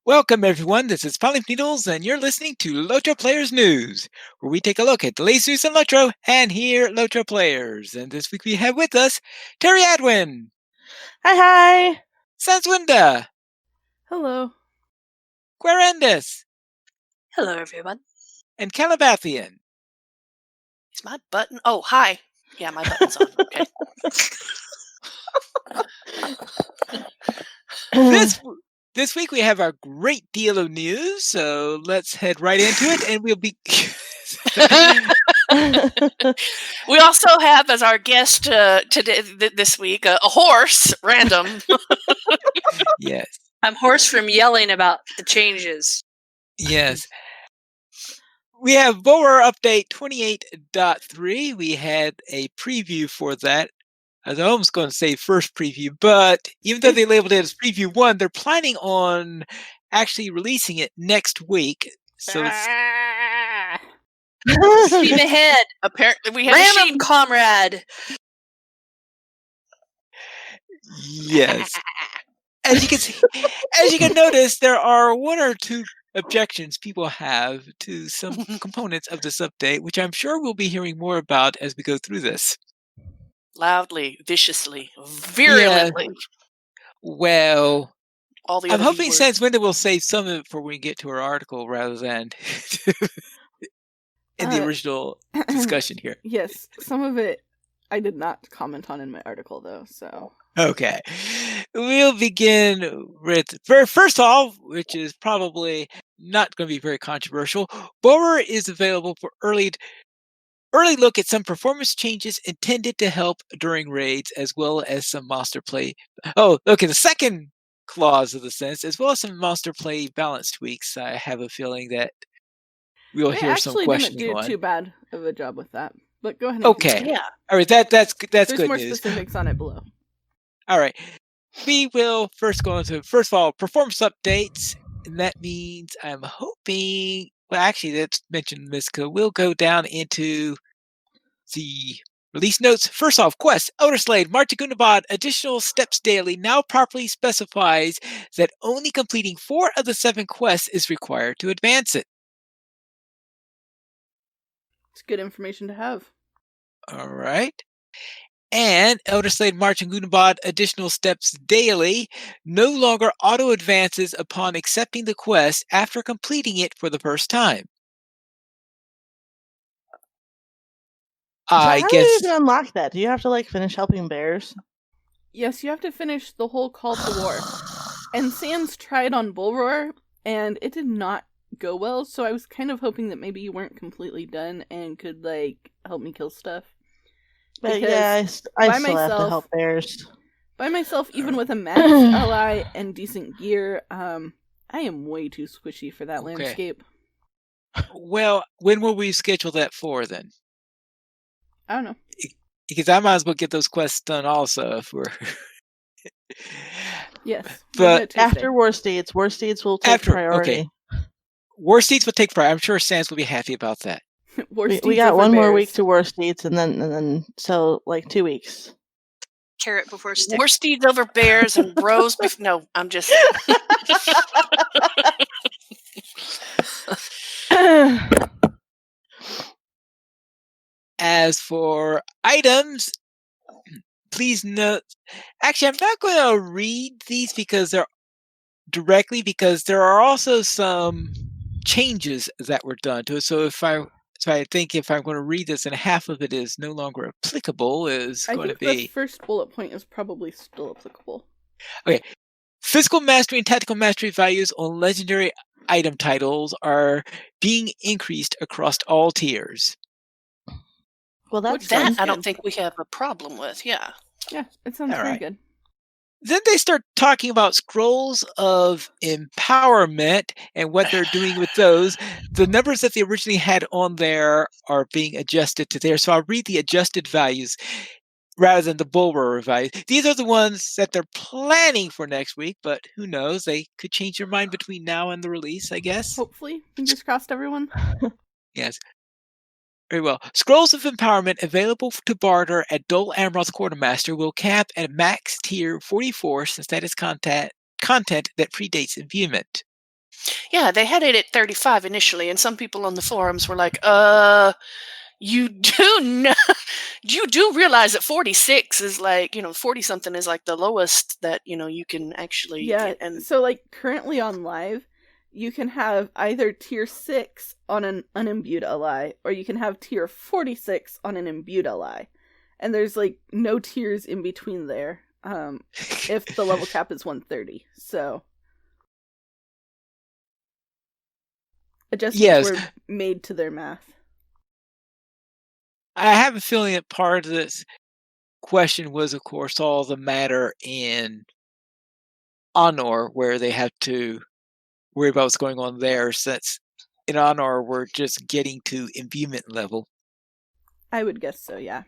Welcome, everyone. This is Polly Needles, and you're listening to Lotro Players News, where we take a look at the latest news in Lotro and hear Lotro players. And this week we have with us Terry Adwin, Hi, hi. Sanswinda, Hello. Guarendis, Hello, everyone. and Calabathian. Is my button? Oh, hi. Yeah, my button's on. Okay. This week we have a great deal of news, so let's head right into it, and we'll be. We also have as our guest today, this week, a horse, random. Yes. I'm hoarse from yelling about the changes. Yes. We have Bower Update 28.3. We had a preview for that. I was almost going to say first preview, but even though they labeled it as preview 1, they're planning on actually releasing it next week. So it's Steam ahead. Apparently, we have Random a sheep. comrade. yes. As you can notice, there are one or two objections people have to some components of this update, which I'm sure we'll be hearing more about as we go through this. Loudly, viciously, virulently. Yeah. Well, all the I'm other hoping words. Sanswinda will save some of it for when we get to our article rather than in the original discussion here. Yes, some of it I did not comment on in my article, though, so... Okay. We'll begin with, first off, which is probably not going to be very controversial, Bower is available for early look at some performance changes intended to help during raids, as well as some monster play. Oh, okay, the second clause of the sentence, as well as some monster play balance tweaks. I have a feeling that we'll hear some questioning didn't do on. too bad of a job with that, but go ahead and Okay. continue. Yeah. All right, that's There's good more news. specifics on it below. All right. We will first go into, first of all, performance updates. And that means I'm hoping, well, actually, that's mentioned, Miska. We'll go down into the release notes. First off, quest, Elder Slade, March Gundabad, additional steps daily now properly specifies that only completing 4 of the 7 quests is required to advance it. It's good information to have. All right. And Elder Slade March and Gundabad additional steps daily no longer auto advances upon accepting the quest after completing it for the first time. So I how guess. do you even unlock that? Do you have to finish helping bears? Yes, you have to finish the whole call to war. And Sans tried on Bullroar, and it did not go well, so I was kind of hoping that maybe you weren't completely done and could, help me kill stuff. But yeah, I still have to help bears. By myself, even with a max ally and decent gear, I am way too squishy for that landscape. Well, when will we schedule that for then? I don't know. Because I might as well get those quests done also if we're... Yes. But after War Steeds will take priority. Okay. War Steeds will take priority. I'm sure Sans will be happy about that. We got one more week to War Steeds, and then so 2 weeks. Carrot before stick. War Steeds over bears and bros. No, I'm just. As for items, please note. Actually, I'm not going to read these because there are also some changes that were done to it. So I think if I'm going to read this and half of it is no longer applicable, I think the first bullet point is probably still applicable. Okay. Physical mastery and tactical mastery values on legendary item titles are being increased across all tiers. Well, that's that I don't think we have a problem with. Yeah. Yeah, it sounds very good. Then they start talking about scrolls of empowerment and what they're doing with those. The numbers that they originally had on there are being adjusted to there. So I'll read the adjusted values rather than the Bullroar values. These are the ones that they're planning for next week, but who knows? They could change their mind between now and the release, I guess. Hopefully. Fingers crossed, everyone. Yes. Very well. Scrolls of Empowerment available to barter at Dol Amroth's Quartermaster will cap at max tier 44 since that is content that predates imbuement. Yeah, they had it at 35 initially, and some people on the forums were like, you do realize that 46 is like, 40 something is like the lowest that, you can actually get. And so like currently on live, you can have either tier 6 on an unimbued ally, or you can have tier 46 on an imbued ally. And there's like no tiers in between there. If the level cap is 130. So adjustments were made to their math. I have a feeling that part of this question was, of course, all the matter in Honor, where they have to worry about what's going on there, since in Honor we're just getting to imbuement level. I would guess so, yeah.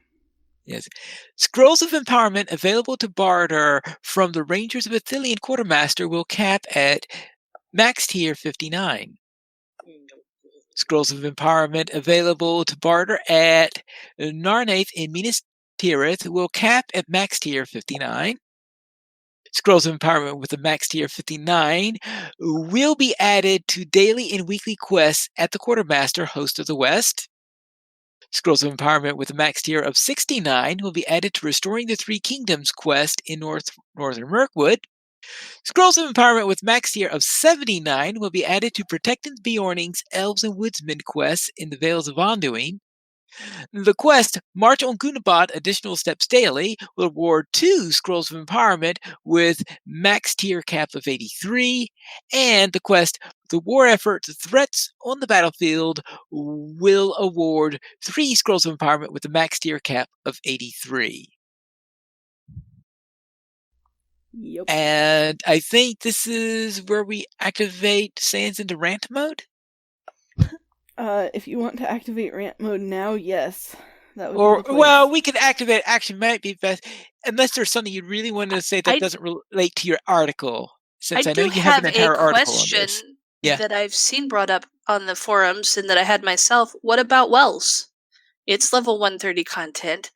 Yes. Scrolls of Empowerment available to barter from the Rangers of Athelian Quartermaster will cap at max tier 59. Scrolls of Empowerment available to barter at Narnath in Minas Tirith will cap at max tier 59. Scrolls of Empowerment with a max tier 59 will be added to daily and weekly quests at the Quartermaster, Host of the West. Scrolls of Empowerment with a max tier of 69 will be added to Restoring the Three Kingdoms quest in Northern Mirkwood. Scrolls of Empowerment with max tier of 79 will be added to Protecting Bjorning's Elves and Woodsmen quests in the Vales of Anduin. The quest March on Gunabad Additional Steps Daily will award 2 Scrolls of Empowerment with max tier cap of 83, and the quest The War Effort Threats on the Battlefield will award 3 Scrolls of Empowerment with a max tier cap of 83. Yep. And I think this is where we activate Sans into rant mode? If you want to activate rant mode now, yes. That would be the place. Well, we could activate action might be best, unless there's something you really want to say that doesn't relate to your article. Since I know you have an entire article on this. That I've seen brought up on the forums and that I had myself. What about Wells? It's level 130 content.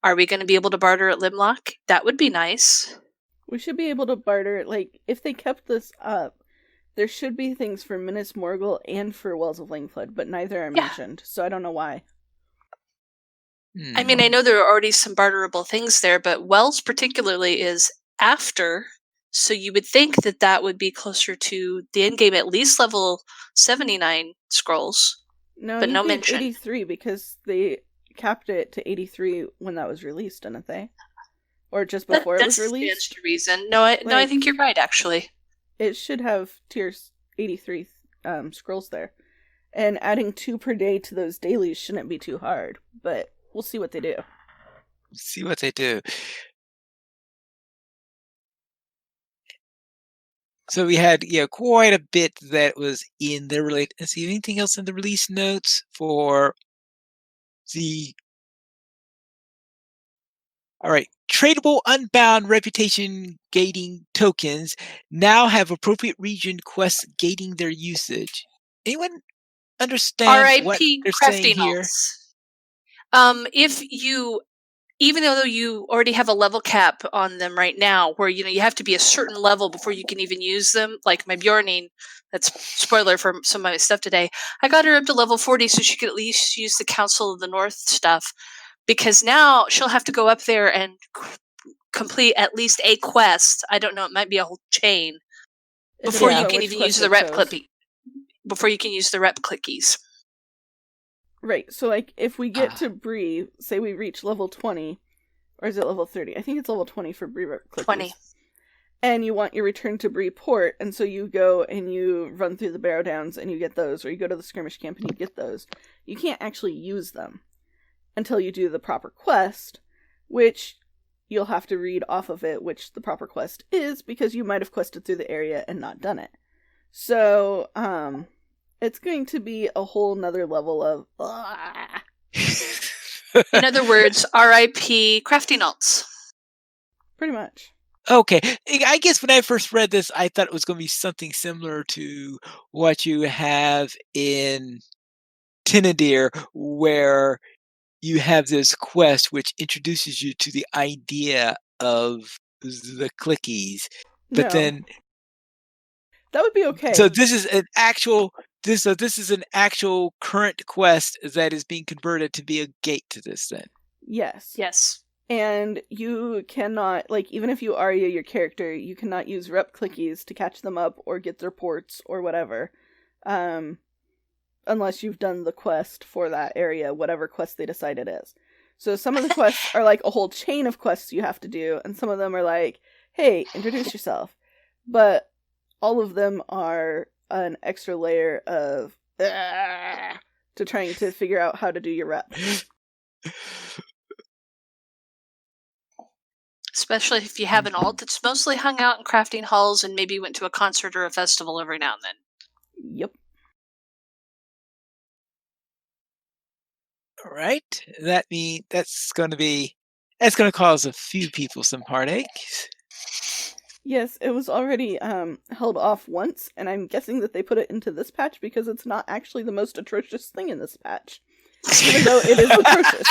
Are we going to be able to barter at Limlock? That would be nice. We should be able to barter, like, if they kept this up, there should be things for Minas Morgul and for Wells of Langflood, but neither are mentioned, so I don't know why. I mean, I know there are already some barterable things there, but Wells particularly is after, so you would think that that would be closer to the endgame, at least level 79 scrolls. No, but you no gave mention. 83 because they capped it to 83 when that was released, didn't they? Or just before it was released? That's the reason. No, I think you're right, actually. It should have tiers 83 scrolls there. And adding 2 per day to those dailies shouldn't be too hard, but we'll see what they do. See what they do. So we had quite a bit that was in the relate. Let's see, anything else in the release notes for the... All right. Tradable unbound reputation gating tokens now have appropriate region quests gating their usage. Anyone understand what they're saying here? If you, even though you already have a level cap on them right now, where you have to be a certain level before you can even use them, like my Bjorning, that's spoiler for some of my stuff today. I got her up to level 40 so she could at least use the Council of the North stuff, because now she'll have to go up there and complete at least a quest. I don't know, it might be a whole chain before you can even use the rep clippy. Before you can use the rep clickies. Right, so like if we get to Bree, say we reach level 20, or is it level 30? I think it's level 20 for Bree rep clickies. 20. And you want your return to Bree port, and so you go and you run through the Barrow Downs and you get those, or you go to the skirmish camp and you get those. You can't actually use them until you do the proper quest, which you'll have to read off of it, which the proper quest is, because you might have quested through the area and not done it. So, it's going to be a whole nother level of... In other words, RIP crafting alts. Pretty much. Okay. I guess when I first read this, I thought it was going to be something similar to what you have in Tinadir, where you have this quest which introduces you to the idea of the clickies. But then... That would be okay. So this is an actual current quest that is being converted to be a gate to this then. Yes. Yes. And you cannot, like, even if you Arya your character, you cannot use rep clickies to catch them up or get their ports or whatever. Unless you've done the quest for that area, whatever quest they decide it is. So some of the quests are like a whole chain of quests you have to do, and some of them are like, hey, introduce yourself. But all of them are an extra layer of to trying to figure out how to do your rep. Especially if you have an alt that's mostly hung out in crafting halls and maybe went to a concert or a festival every now and then. Yep. All right. That means that's going to cause a few people some heartache. Yes, it was already held off once, and I'm guessing that they put it into this patch because it's not actually the most atrocious thing in this patch. Even though it is atrocious.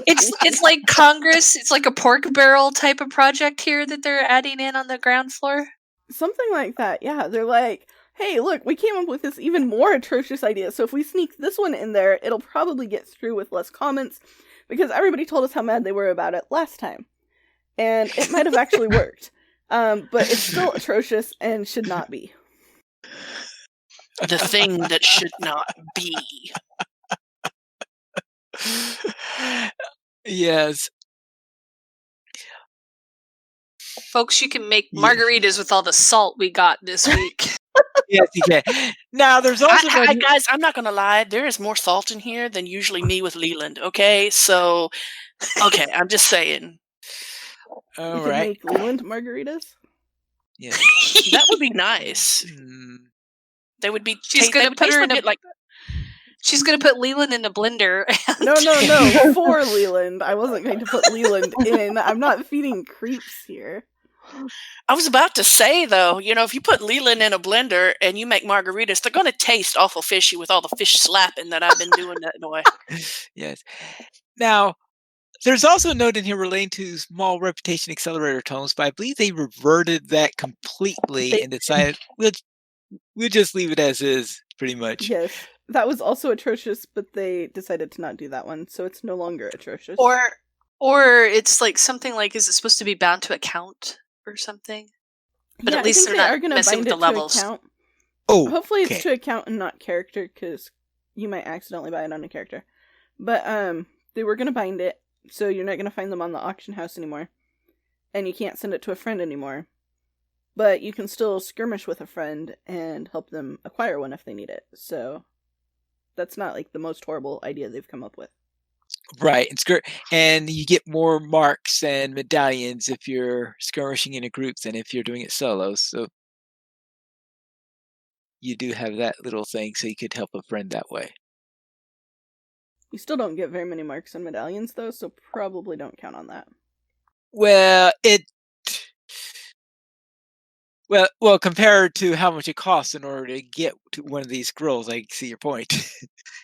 It's like Congress. It's like a pork barrel type of project here that they're adding in on the ground floor. Something like that, yeah. They're like, hey, look, we came up with this even more atrocious idea, so if we sneak this one in there, it'll probably get through with less comments, because everybody told us how mad they were about it last time. And it might have actually worked. But it's still atrocious and should not be. The thing that should not be. Yes. Folks, you can make margaritas with all the salt we got this week. Yes, you can. Now, there's also... guys, I'm not going to lie. There is more salt in here than usually me with Leland, okay? So, okay, I'm just saying. All you right. Can make Leland margaritas? Yes. That would be nice. They would be... She's going to put her in a... She's going to put Leland in a blender. No, for Leland. I wasn't going to put Leland in. I'm not feeding creeps here. I was about to say, though, if you put Leland in a blender and you make margaritas, they're going to taste awful fishy with all the fish slapping that I've been doing that way. Yes. Now, there's also a note in here relating to small reputation accelerator tomes, but I believe they reverted that completely and decided we'll just leave it as is, pretty much. Yes. That was also atrocious, but they decided to not do that one, so it's no longer atrocious. Or it's like something like, is it supposed to be bound to account or something? But at least they're not messing with the levels. Account. Oh, hopefully it's to account and not character, because you might accidentally buy it on a character. But they were going to bind it, so you're not going to find them on the auction house anymore. And you can't send it to a friend anymore. But you can still skirmish with a friend and help them acquire one if they need it. So that's not like the most horrible idea they've come up with. Right. And you get more marks and medallions if you're skirmishing in a group than if you're doing it solo. So you do have that little thing, so you could help a friend that way. You still don't get very many marks and medallions, though, so probably don't count on that. Well, compared to how much it costs in order to get to one of these scrolls, I see your point.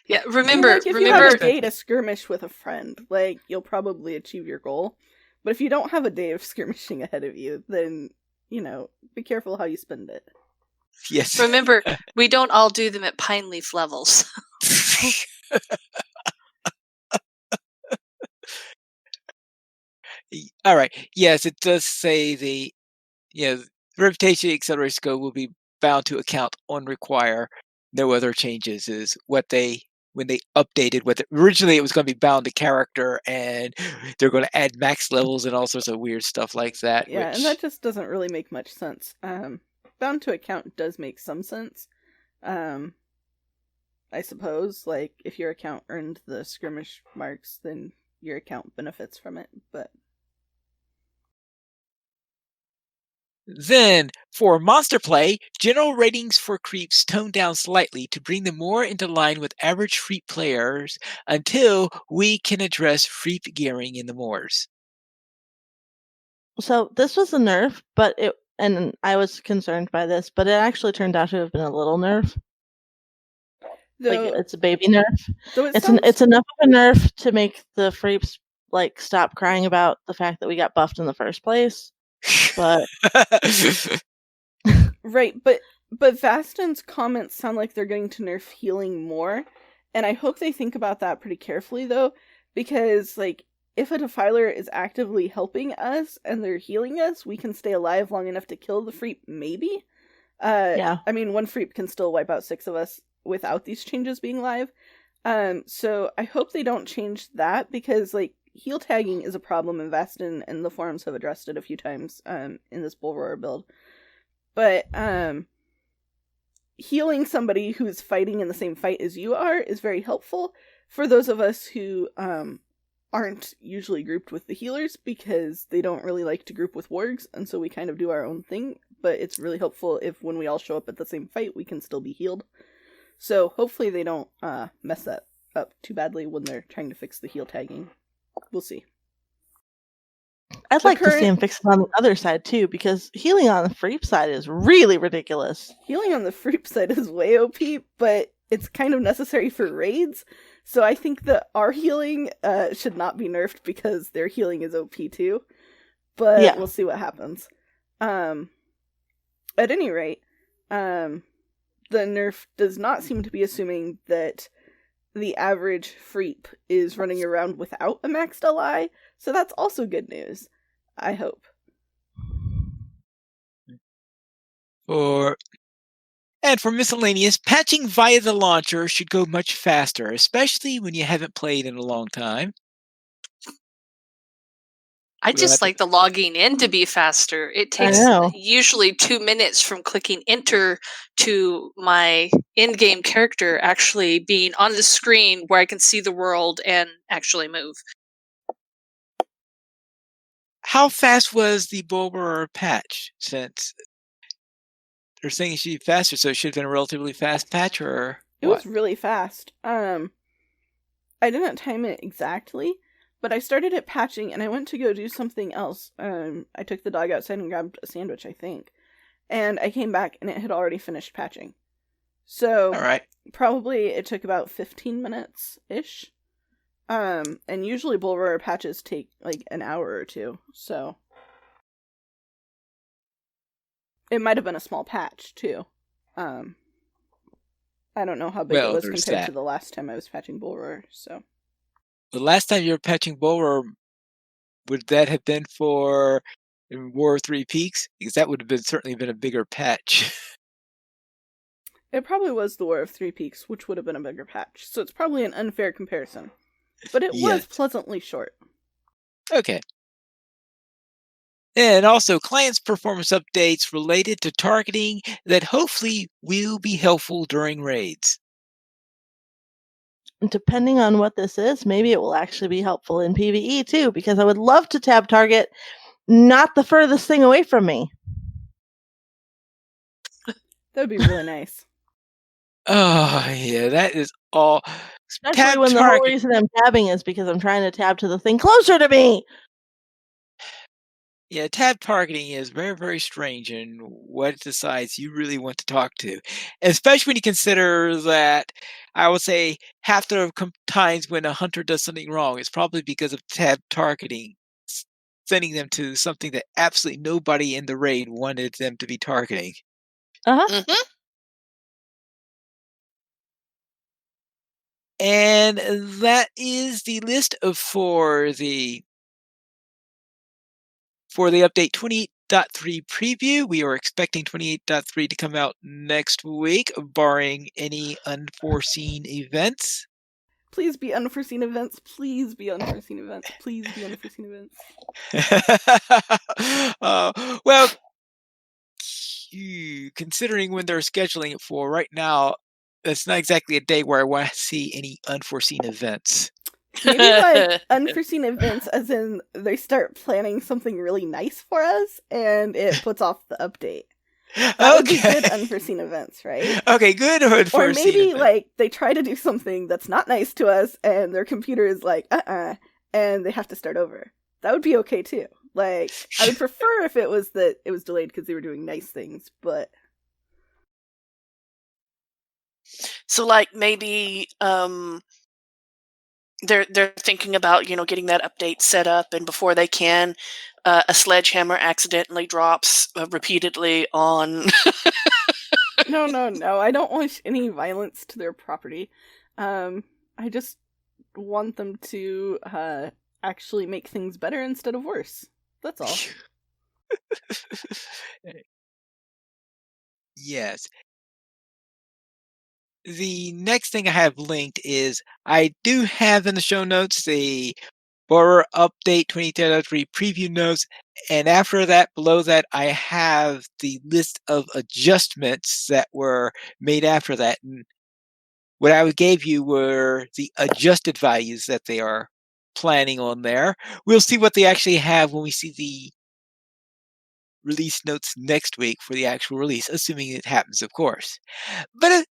Yeah, remember, if you have a day to skirmish with a friend, you'll probably achieve your goal. But if you don't have a day of skirmishing ahead of you, then, be careful how you spend it. Yes. Remember, we don't all do them at pine leaf levels. All right. Yes, it does say the reputation accelerator scope will be bound to account on require. No other changes is what when they updated originally it was going to be bound to character, and they're going to add max levels and all sorts of weird stuff like that. Yeah, and that just doesn't really make much sense. Bound to account does make some sense. I suppose, if your account earned the skirmish marks, then your account benefits from it, but... Then, for monster play, general ratings for creeps toned down slightly to bring them more into line with average freep players until we can address freep gearing in the moors. So this was a nerf, and I was concerned by this, but it actually turned out to have been a little nerf. It's a baby nerf. It's enough of a nerf to make the freeps stop crying about the fact that we got buffed in the first place. But Right, but Vastin's comments sound like they're going to nerf healing more, and I hope they think about that pretty carefully, though, because, like, if a Defiler is actively helping us and they're healing us, we can stay alive long enough to kill the Freep, maybe? Yeah. I mean, one Freep can still wipe out 6 of us without these changes being live. So I hope they don't change that, because, like, heal tagging is a problem, and Vastin and the forums have addressed it a few times in this Bull Roar build. But healing somebody who's fighting in the same fight as you are is very helpful for those of us who aren't usually grouped with the healers, because they don't really like to group with wargs, and so we kind of do our own thing. But it's really helpful if when we all show up at the same fight, we can still be healed. So hopefully they don't mess that up too badly when they're trying to fix the heal tagging. We'll see. I'd like to see him fix it on the other side too, because healing on the Freep side is really ridiculous. Healing on the Freep side is way OP, but it's kind of necessary for raids. So I think that our healing should not be nerfed, because their healing is OP too. But yeah, we'll see what happens. At any rate, the nerf does not seem to be assuming that the average Freep is running around without a maxed LI, so that's also good news, I hope. And for miscellaneous, patching via the launcher should go much faster, especially when you haven't played in a long time. I just like the logging in to be faster. It takes usually 2 minutes from clicking enter to my in-game character actually being on the screen where I can see the world and actually move. How fast was the Bull Roar patch? Since they're saying it should be faster, so it should have been a relatively fast patch, or it was really fast. I didn't time it exactly, but I started it patching, and I went to go do something else. I took the dog outside and grabbed a sandwich, I think. And I came back, and it had already finished patching. So, probably it took about 15 minutes-ish. And usually Bull Roar patches take, like, an hour or two, so... It might have been a small patch, too. I don't know how big it was compared to the last time I was patching Bull Roar, so... The last time you were patching Bull Roar, would that have been for War of Three Peaks? Because that would have certainly been a bigger patch. It probably was the War of Three Peaks, which would have been a bigger patch. So it's probably an unfair comparison. But it was pleasantly short. Okay. And also clients performance updates related to targeting that hopefully will be helpful during raids. Depending on what this is, maybe it will actually be helpful in PvE too, because I would love to tab target not the furthest thing away from me. That would be really nice. Oh, yeah, that is all. Especially when the whole reason I'm tabbing is because I'm trying to tab to the thing closer to me. Yeah, tab targeting is very, very strange in what it decides you really want to talk to. Especially when you consider that, I would say, half the times when a hunter does something wrong, it's probably because of tab targeting, sending them to something that absolutely nobody in the raid wanted them to be targeting. Uh-huh. Mm-hmm. And that is the list for the update 28.3 preview. We are expecting 28.3 to come out next week, barring any unforeseen events. Please be unforeseen events. Please be unforeseen events. Please be unforeseen events. Well, considering when they're scheduling it for right now, it's not exactly a day where I want to see any unforeseen events. Maybe like unforeseen events as in they start planning something really nice for us and it puts off the update. That would be good unforeseen events, right? Okay, good unforeseen Or maybe event. like they try to do something that's not nice to us and their computer is like, and they have to start over. That would be okay too. Like, I would prefer if it was that it was delayed because they were doing nice things, but... So like maybe they're thinking about, getting that update set up, and before they can, a sledgehammer accidentally drops repeatedly on. No. I don't wish any violence to their property. I just want them to actually make things better instead of worse. That's all. Yes. The next thing I have linked is I do have in the show notes the Borrower Update 2023 preview notes, and after that, below that, I have the list of adjustments that were made after that. And what I gave you were the adjusted values that they are planning on there. We'll see what they actually have when we see the release notes next week for the actual release, assuming it happens, of course. But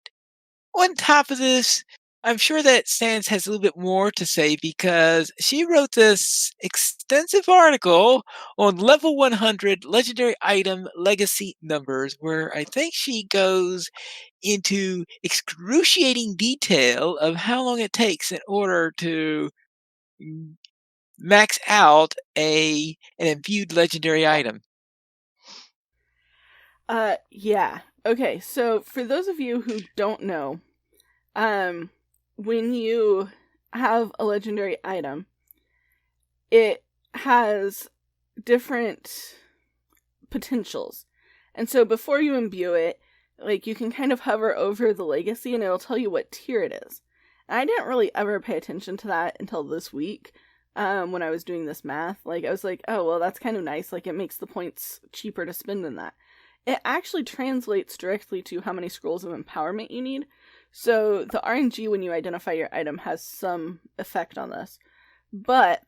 on top of this, I'm sure that Sans has a little bit more to say because she wrote this extensive article on level 100 legendary item legacy numbers, where I think she goes into excruciating detail of how long it takes in order to max out an imbued legendary item. Yeah. Okay, so for those of you who don't know, when you have a legendary item, it has different potentials. And so before you imbue it, like, you can kind of hover over the legacy and it'll tell you what tier it is. And I didn't really ever pay attention to that until this week, when I was doing this math. Like, I was like, oh, well, that's kind of nice. Like, it makes the points cheaper to spend than that. It actually translates directly to how many scrolls of empowerment you need. So the RNG when you identify your item has some effect on this. But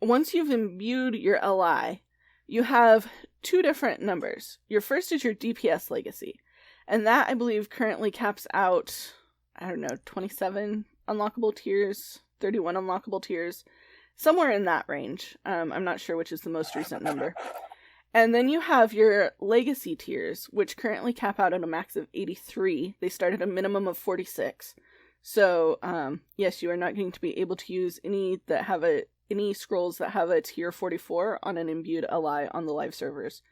once you've imbued your LI, you have two different numbers. Your first is your DPS legacy. And that, I believe, currently caps out, 27 unlockable tiers, 31 unlockable tiers, somewhere in that range. I'm not sure which is the most recent number. And then you have your legacy tiers, which currently cap out at a max of 83. They start at a minimum of 46. So, yes, you are not going to be able to use any scrolls that have a tier 44 on an imbued LI on the live servers.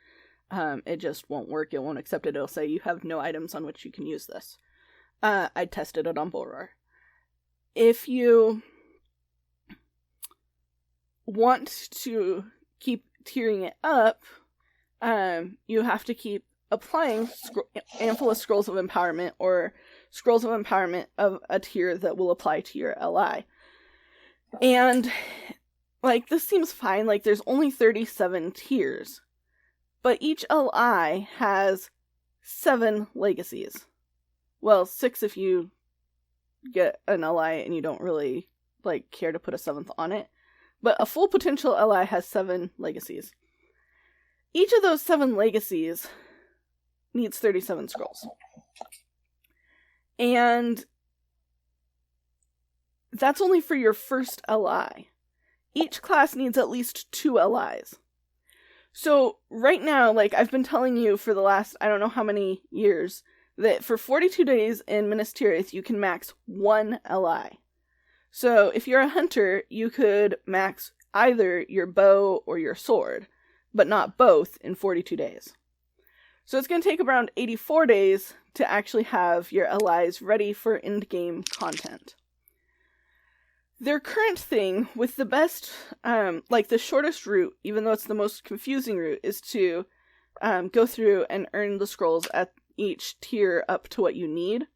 It just won't work. It won't accept it. It'll say you have no items on which you can use this. I tested it on Bullroar. If you want to keep tiering it up, you have to keep applying Amphila Scrolls of Empowerment or Scrolls of Empowerment of a tier that will apply to your LI. And, like, this seems fine. Like, there's only 37 tiers. But each LI has 7 legacies. Well, 6 if you get an LI and you don't really, like, care to put a 7th on it. But a full potential LI has 7 legacies. Each of those 7 legacies needs 37 scrolls. And that's only for your first LI. Each class needs at least 2 LIs. So right now, like, I've been telling you for the last, I don't know how many years, that for 42 days in Minas Tirith, you can max 1 LI. So if you're a hunter, you could max either your bow or your sword, but not both in 42 days. So it's going to take around 84 days to actually have your LIs ready for end-game content. Their current thing with the best, like the shortest route, even though it's the most confusing route, is to go through and earn the scrolls at each tier up to what you need.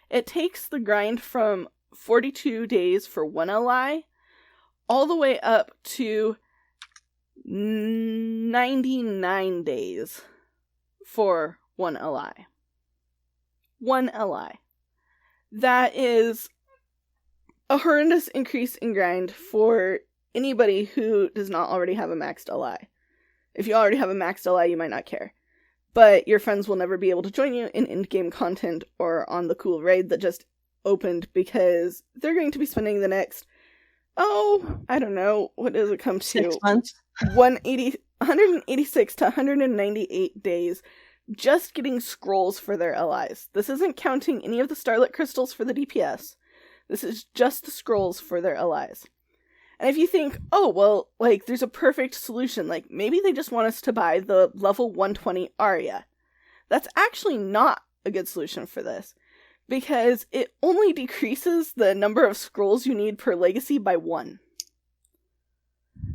It takes the grind from 42 days for 1 LI all the way up to 99 days for 1 LI. 1 LI. That is a horrendous increase in grind for anybody who does not already have a maxed LI. If you already have a maxed LI, you might not care. But your friends will never be able to join you in endgame content or on the cool raid that just opened because they're going to be spending the next, I don't know, what does it come to? 6 months? 186 to 198 days just getting scrolls for their LIs. This isn't counting any of the Starlit Crystals for the DPS. This is just the scrolls for their LIs. And if you think, oh, well, like, there's a perfect solution, like, maybe they just want us to buy the level 120 Aria. That's actually not a good solution for this, because it only decreases the number of scrolls you need per legacy by 1.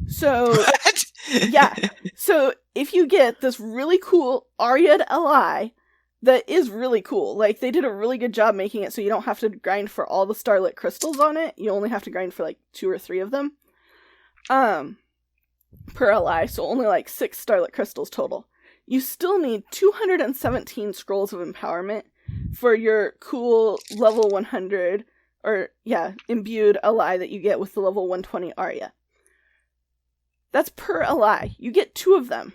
So, What? yeah. So, if you get this really cool Ariad Li that is really cool, like, they did a really good job making it so you don't have to grind for all the starlit crystals on it. You only have to grind for, like, 2 or 3 of them. Per Li, so only, like, 6 starlit crystals total. You still need 217 scrolls of empowerment for your cool level 100, imbued Li that you get with the level 120 Aria. That's per Li. You get 2 of them.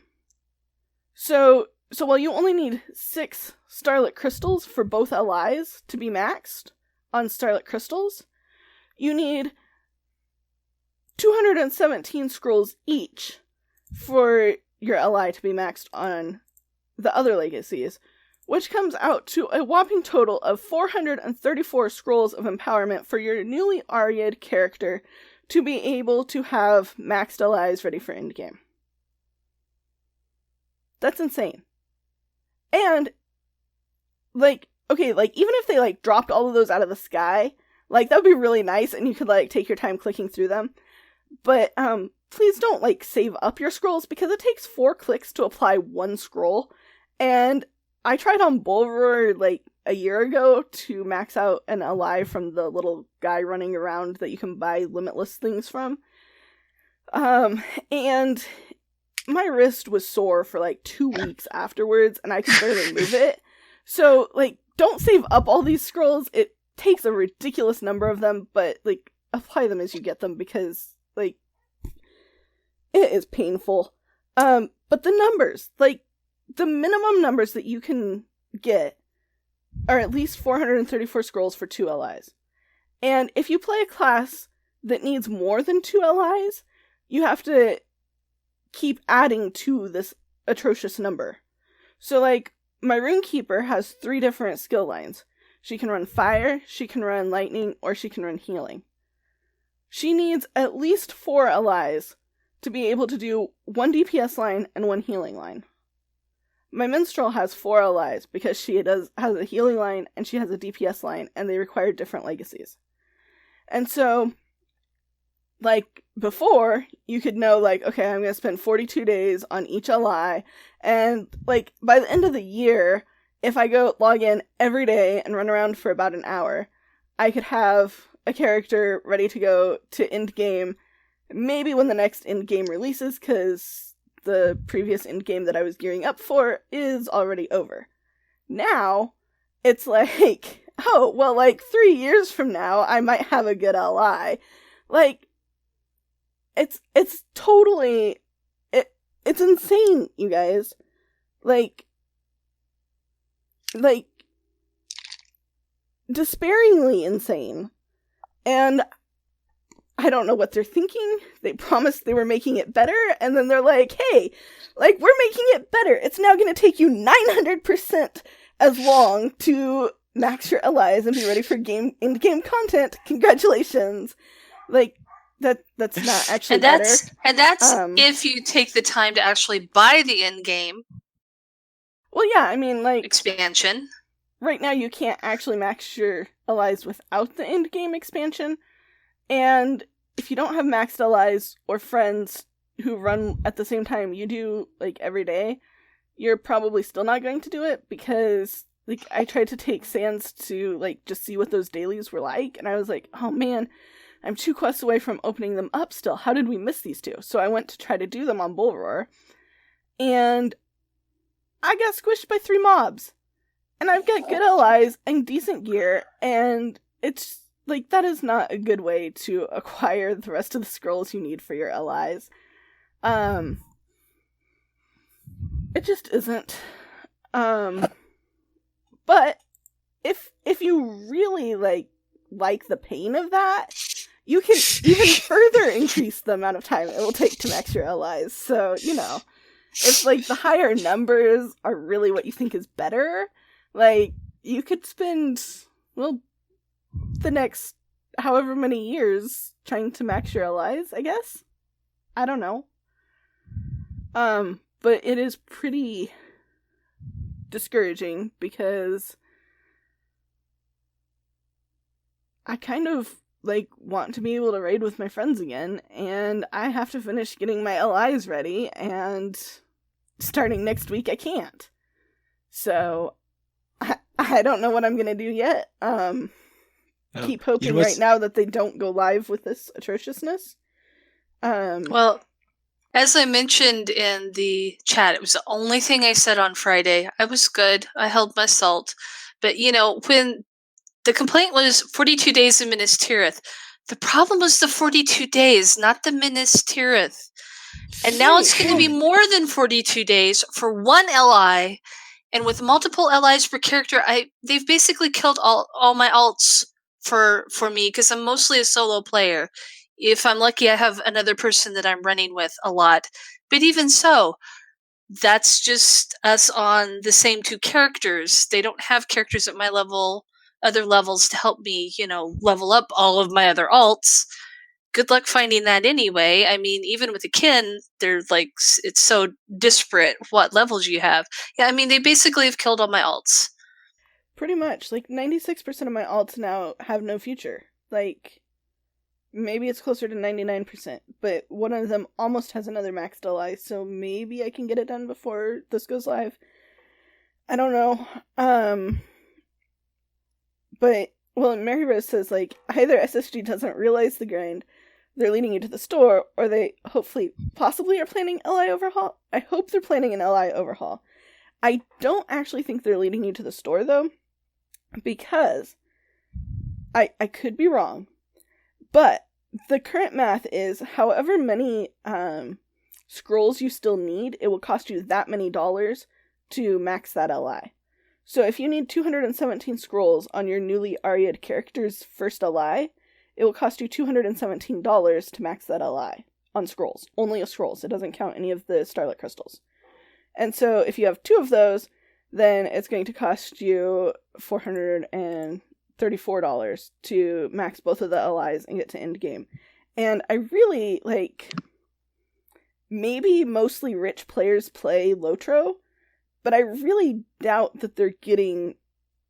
So while you only need 6 starlit crystals for both Lis to be maxed on starlit crystals, you need 217 scrolls each for your Li to be maxed on the other legacies, which comes out to a whopping total of 434 scrolls of empowerment for your newly Ariad character to be able to have maxed Lis ready for endgame. That's insane. And, like, okay, like, even if they, like, dropped all of those out of the sky, like, that would be really nice, and you could, like, take your time clicking through them. But, please don't, like, save up your scrolls, because it takes 4 clicks to apply 1 scroll. And I tried on Bulroar, like, a year ago to max out an Li from the little guy running around that you can buy limitless things from. And my wrist was sore for, like, 2 weeks afterwards, and I could barely move it. So, like, don't save up all these scrolls. It takes a ridiculous number of them, but, like, apply them as you get them, because, like, it is painful. But the numbers, like, the minimum numbers that you can get are at least 434 scrolls for 2 Lis. And if you play a class that needs more than 2 Lis, you have to keep adding to this atrocious number. So, like, my Runekeeper has 3 different skill lines. She can run fire, she can run lightning, or she can run healing. She needs at least 4 Lis to be able to do 1 DPS line and 1 healing line. My Minstrel has 4 Lis because she has a healing line and she has a DPS line, and they require different legacies. And so, like, before, you could know, like, okay, I'm going to spend 42 days on each Li, and, like, by the end of the year, if I go log in every day and run around for about an hour, I could have a character ready to go to end game, maybe when the next end game releases, because the previous end game that I was gearing up for is already over. Now, it's like, oh, well, like, 3 years from now, I might have a good Li. Like, it's totally, it's insane, you guys. Like, despairingly insane. And I don't know what they're thinking. They promised they were making it better, and then they're like, hey, like, we're making it better. It's now going to take you 900% as long to max your Lis and be ready for in-game content. Congratulations. Like, that's not actually better. And that's if you take the time to actually buy the in-game. Well, yeah, I mean, like, expansion. Right now you can't actually max your Lis without the in-game expansion. And if you don't have maxed Lis or friends who run at the same time you do, like, every day, you're probably still not going to do it, because, like, I tried to take Sans to, like, just see what those dailies were like, and I was like, oh man, I'm 2 quests away from opening them up still. How did we miss these 2? So I went to try to do them on Bulroar, and I got squished by 3 mobs. And I've got good Lis and decent gear, and it's, like, that is not a good way to acquire the rest of the scrolls you need for your Lis. It just isn't. But if you really like the pain of that, you can even further increase the amount of time it will take to max your Lis. So, you know, if, like, the higher numbers are really what you think is better, like, you could spend, well, the next however many years trying to max your allies, I guess. I don't know. But it is pretty discouraging because I kind of want to be able to raid with my friends again, and I have to finish getting my allies ready, and starting next week I can't. So I don't know what I'm gonna do yet. Keep hoping right now that they don't go live with this atrociousness. Well, as I mentioned in the chat, it was the only thing I said on Friday. I was good. I held my salt. But, when the complaint was 42 days in Minas Tirith, the problem was the 42 days, not the Minas Tirith. And now it's going to be more than 42 days for one ally. And with multiple allies per character, they've basically killed all my alts for me because I'm mostly a solo player. If I'm lucky, I have another person that I'm running with a lot. But even so, that's just us on the same two characters. They don't have characters at my level, other levels to help me, level up all of my other alts. Good luck finding that anyway. I mean, even with a kin, they're it's so disparate what levels you have. Yeah, I mean, they basically have killed all my alts. Pretty much. 96% of my alts now have no future. Maybe it's closer to 99%, but one of them almost has another maxed ally, so maybe I can get it done before this goes live. I don't know. But, Mary Rose says, either SSG doesn't realize the grind, they're leading you to the store, or they possibly are planning ally overhaul. I hope they're planning an ally overhaul. I don't actually think they're leading you to the store, though, because I could be wrong. But the current math is however many scrolls you still need, it will cost you that many dollars to max that ally. So if you need 217 scrolls on your newly Ariad character's first ally, it will cost you $217 to max that ally on scrolls. Only of scrolls. It doesn't count any of the Starlight Crystals. And so if you have 2 of those, then it's going to cost you $434 to max both of the allies and get to end game. And I really, maybe mostly rich players play Lotro, but I really doubt that they're getting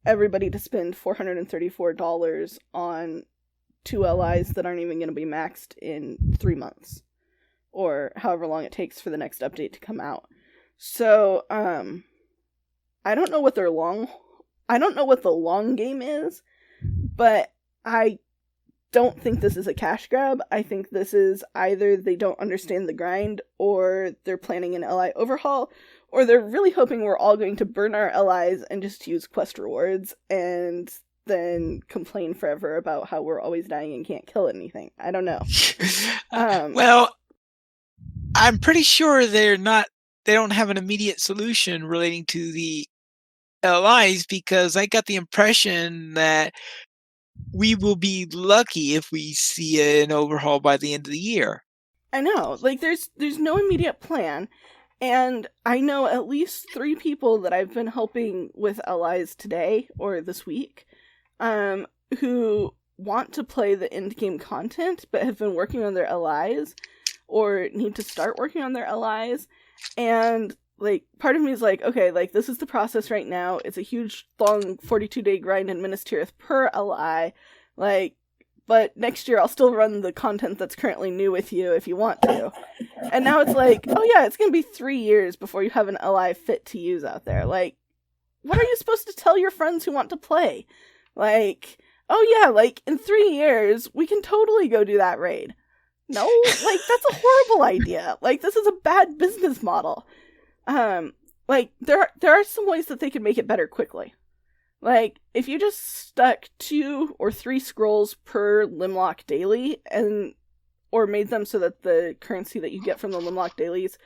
everybody to spend $434 on 2 allies that aren't even going to be maxed in 3 months, or however long it takes for the next update to come out. So, I don't know what the long game is, but I don't think this is a cash grab. I think this is either they don't understand the grind, or they're planning an ally overhaul, or they're really hoping we're all going to burn our allies and just use quest rewards and then complain forever about how we're always dying and can't kill anything. I don't know. Well, I'm pretty sure they don't have an immediate solution relating to the allies, because I got the impression that we will be lucky if we see an overhaul by the end of the year. I know. There's no immediate plan. And I know at least 3 people that I've been helping with allies today, or this week, who want to play the endgame content, but have been working on their allies, or need to start working on their allies. And, part of me is okay, this is the process right now. It's a huge, long 42-day grind in Minas Tirith per ally. But next year I'll still run the content that's currently new with you if you want to. And now it's oh yeah, it's going to be 3 years before you have an ally fit to use out there. What are you supposed to tell your friends who want to play? Oh yeah, in 3 years, we can totally go do that raid. No, that's a horrible idea. This is a bad business model. There are some ways that they could make it better quickly. If you just stuck 2 or 3 scrolls per Limlock daily, or made them so that the currency that you get from the Limlock dailies,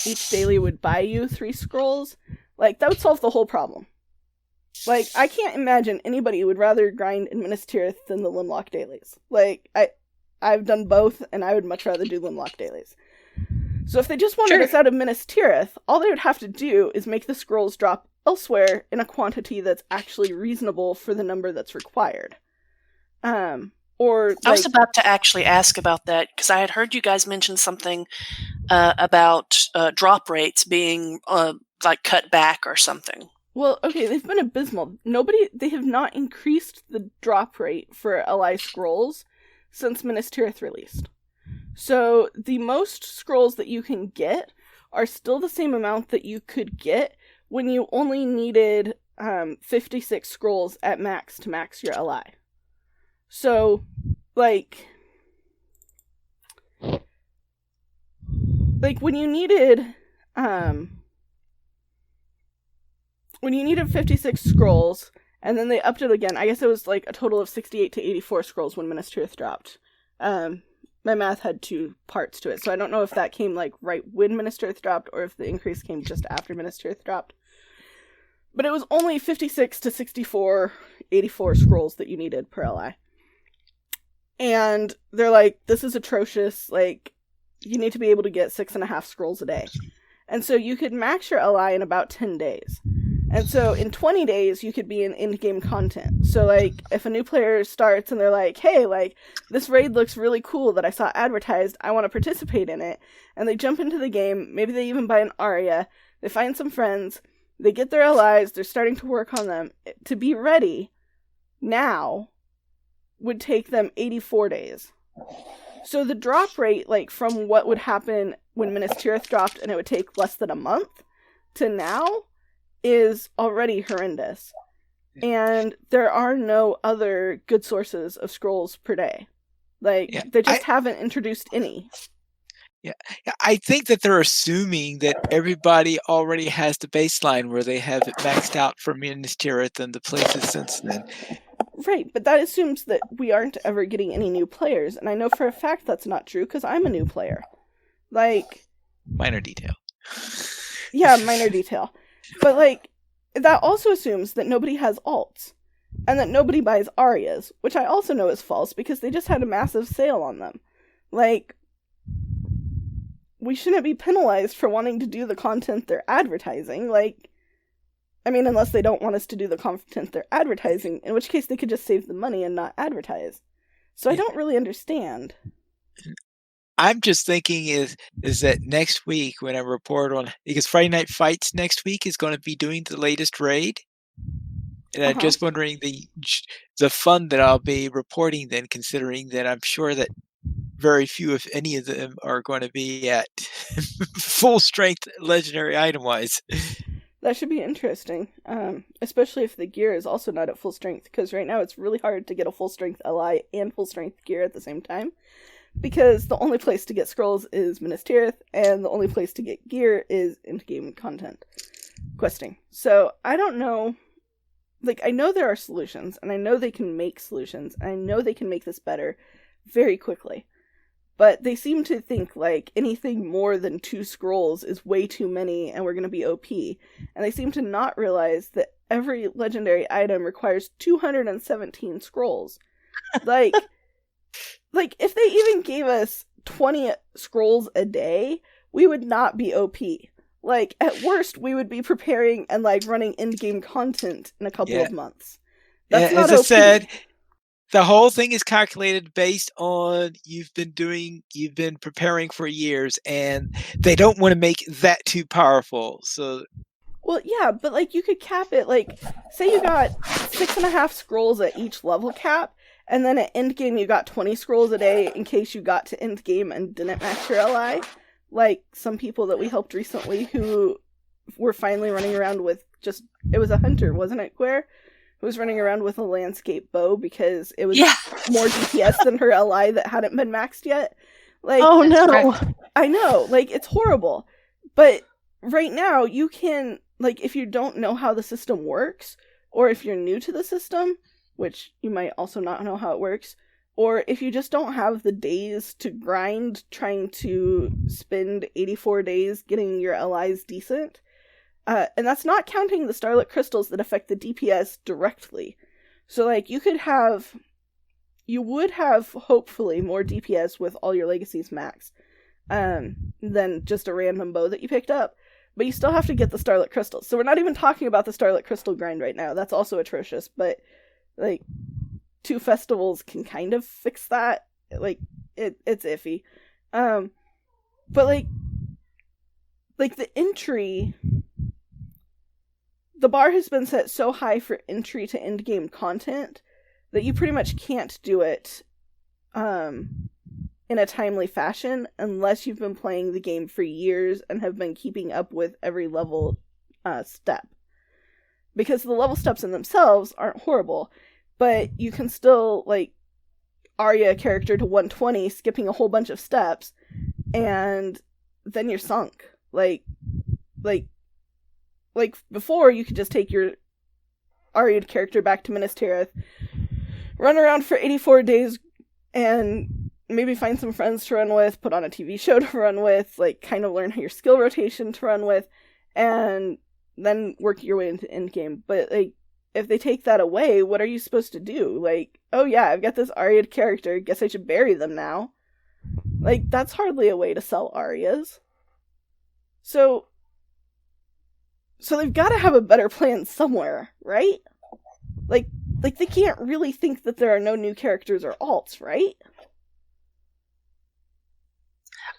each daily would buy you 3 scrolls, that would solve the whole problem. I can't imagine anybody would rather grind in Minas Tirith than the Limlock dailies. I've done both, and I would much rather do Limlock dailies. So if they just wanted us out of Minas Tirith, all they would have to do is make the scrolls drop elsewhere in a quantity that's actually reasonable for the number that's required. Or I was like, about to actually ask about that because I had heard you guys mention something about drop rates being like cut back or something. well, okay, they've been abysmal. They have not increased the drop rate for Ally scrolls since Minas Tirith released. So the most scrolls that you can get are still the same amount that you could get when you only needed 56 scrolls at max to max your Ally. So, like when you needed 56 scrolls, and then they upped it again. I guess it was like a total of 68 to 84 scrolls when Minas Tirith dropped. My math had 2 parts to it, so I don't know if that came like right when Minas Tirith dropped or if the increase came just after Minas Tirith dropped. But it was only 56 to 64, 84 scrolls that you needed per Ally. And they're like, this is atrocious. Like, you need to be able to get 6.5 scrolls a day. And so you could max your Ally in about 10 days. And so in 20 days, you could be in end-game content. So, like, if a new player starts and they're like, hey, like, this raid looks really cool that I saw advertised, I want to participate in it. And they jump into the game, maybe they even buy an Aria, they find some friends, they get their allies, they're starting to work on them. To be ready now would take them 84 days. So the drop rate, like, from what would happen when Minas Tirith dropped and it would take less than a month to now is already horrendous. And there are no other good sources of scrolls per day. Like, they just haven't introduced any. Yeah, I think that they're assuming that everybody already has the baseline where they have it maxed out for Minas Tirith and the places since then. Right, but that assumes that we aren't ever getting any new players, and I know for a fact that's not true because I'm a new player. Like, minor detail. Yeah, minor detail. But, like, that also assumes that nobody has alts, and that nobody buys Arias, which I also know is false because they just had a massive sale on them. Like, we shouldn't be penalized for wanting to do the content they're advertising. Like, I mean, unless they don't want us to do the content they're advertising, in which case they could just save the money and not advertise. So I don't really understand. I'm just thinking is that next week when I report on, because Friday Night Fights next week is going to be doing the latest raid, and I'm just wondering the fun that I'll be reporting then, considering that I'm sure that very few, if any of them, are going to be at full strength legendary item wise. That should be interesting, especially if the gear is also not at full strength, because right now it's really hard to get a full strength Ally and full strength gear at the same time, because the only place to get scrolls is Minas Tirith, and the only place to get gear is in-game content questing. So I don't know, like, I know there are solutions, and I know they can make solutions, and I know they can make this better very quickly. But they seem to think, like, anything more than 2 scrolls is way too many and we're going to be OP. And they seem to not realize that every legendary item requires 217 scrolls. Like, if they even gave us 20 scrolls a day, we would not be OP. Like, at worst, we would be preparing and, like, running end-game content in a couple of months. That's not as OP. I said, the whole thing is calculated based on you've been preparing for years, and they don't want to make that too powerful. So, well, yeah, but, like, you could cap it, like, say you got 6.5 scrolls at each level cap, and then at endgame you got 20 scrolls a day in case you got to endgame and didn't max your Ally. Like, some people that we helped recently who were finally running around with it was a hunter, wasn't it, Quare? Who was running around with a landscape bow because it was more DPS than her Ally that hadn't been maxed yet. Like, oh no. I know, like, it's horrible. But right now, you can, like, if you don't know how the system works, or if you're new to the system, which you might also not know how it works, or if you just don't have the days to grind trying to spend 84 days getting your allies decent, and that's not counting the Starlit Crystals that affect the DPS directly. So, like, you would have, hopefully, more DPS with all your legacies max, than just a random bow that you picked up. But you still have to get the Starlit Crystals. So we're not even talking about the Starlit Crystal grind right now. That's also atrocious. But, like, 2 festivals can kind of fix that. Like, it's iffy. But like the entry, the bar has been set so high for entry to end game content that you pretty much can't do it in a timely fashion unless you've been playing the game for years and have been keeping up with every level step. Because the level steps in themselves aren't horrible, but you can still, like, Arya a character to 120, skipping a whole bunch of steps, and then you're sunk. Like before, you could just take your Arya character back to Minas Tirith, run around for 84 days, and maybe find some friends to run with, put on a TV show to run with, like, kind of learn your skill rotation to run with, and then work your way into endgame. But, like, if they take that away, what are you supposed to do? Like, oh yeah, I've got this Arya character, guess I should bury them now. Like, that's hardly a way to sell Aryas. So they've got to have a better plan somewhere, right? Like they can't really think that there are no new characters or alts, right?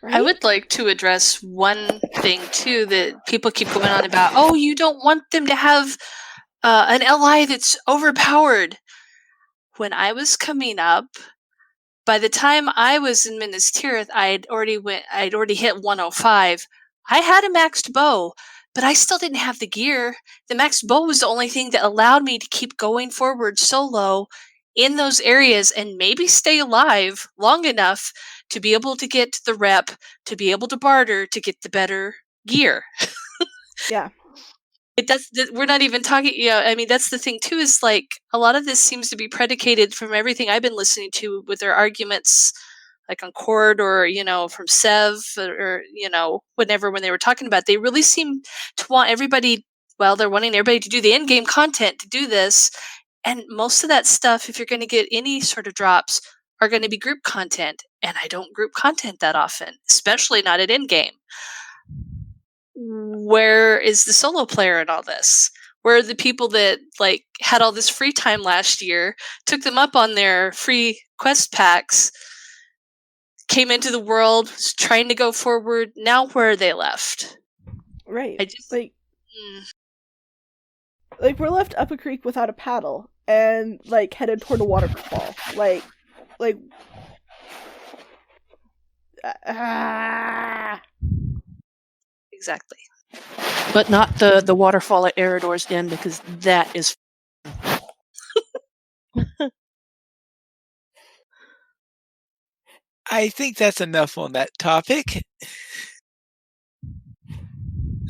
I would like to address one thing, too, that people keep going on about. Oh, you don't want them to have an LI that's overpowered. When I was coming up, by the time I was in Minas Tirith, I'd already hit 105. I had a maxed bow, but I still didn't have the gear. The maxed bow was the only thing that allowed me to keep going forward solo in those areas and maybe stay alive long enough to be able to get the rep, to be able to barter, to get the better gear. Yeah. We're not even talking, I mean, that's the thing too, is like a lot of this seems to be predicated from everything I've been listening to with their arguments, like on Cord or, from Sev or, whenever when they were talking about, they really seem to want everybody, they're wanting everybody to do the in-game content to do this. And most of that stuff, if you're going to get any sort of drops, are going to be group content. And I don't group content that often, especially not at in-game. Where is the solo player in all this? Where are the people that like had all this free time last year, took them up on their free quest packs, came into the world, trying to go forward? Now where are they left? Right. I just like we're left up a creek without a paddle and like headed toward a waterfall. Exactly. But not the waterfall at Eridor's Den, because that is. I think that's enough on that topic.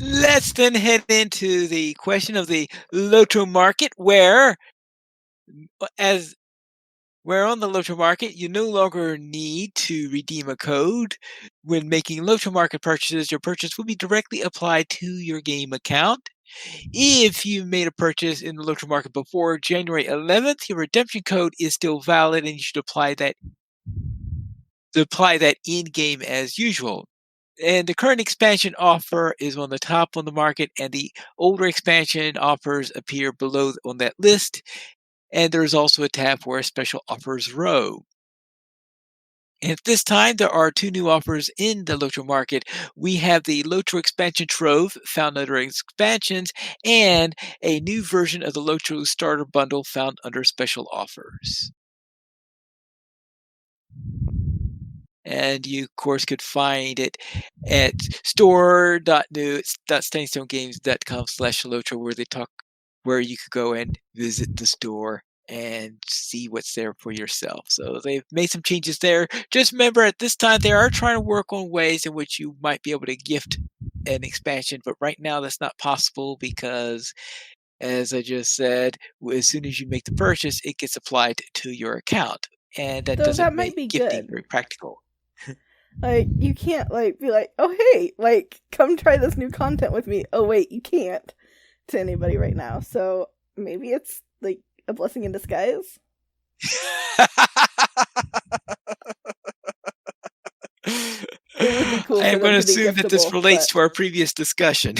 Let's then head into the question of the Lotro market, where on the Lotro market, you no longer need to redeem a code. When making Lotro market purchases, your purchase will be directly applied to your game account. If you made a purchase in the Lotro market before January 11th, your redemption code is still valid, and you should apply that in-game as usual. And the current expansion offer is on the top on the market, and the older expansion offers appear below on that list. And there's also a tab for a special offers row. And at this time, there are 2 new offers in the Lotro market. We have the Lotro expansion trove found under expansions, and a new version of the Lotro starter bundle found under special offers. And you, of course, could find it at store.stayingstonegames.com/Lotro, where you could go and visit the store and see what's there for yourself. So they've made some changes there. Just remember, at this time, they are trying to work on ways in which you might be able to gift an expansion, but right now that's not possible because, as I just said, as soon as you make the purchase, it gets applied to your account. And that doesn't make gifting very practical. Like, you can't, like, be like, oh, hey, like, come try this new content with me. Oh, wait, you can't to anybody right now. So maybe it's, like, a blessing in disguise. It would be cool. I am going to assume that this relates to our previous discussion.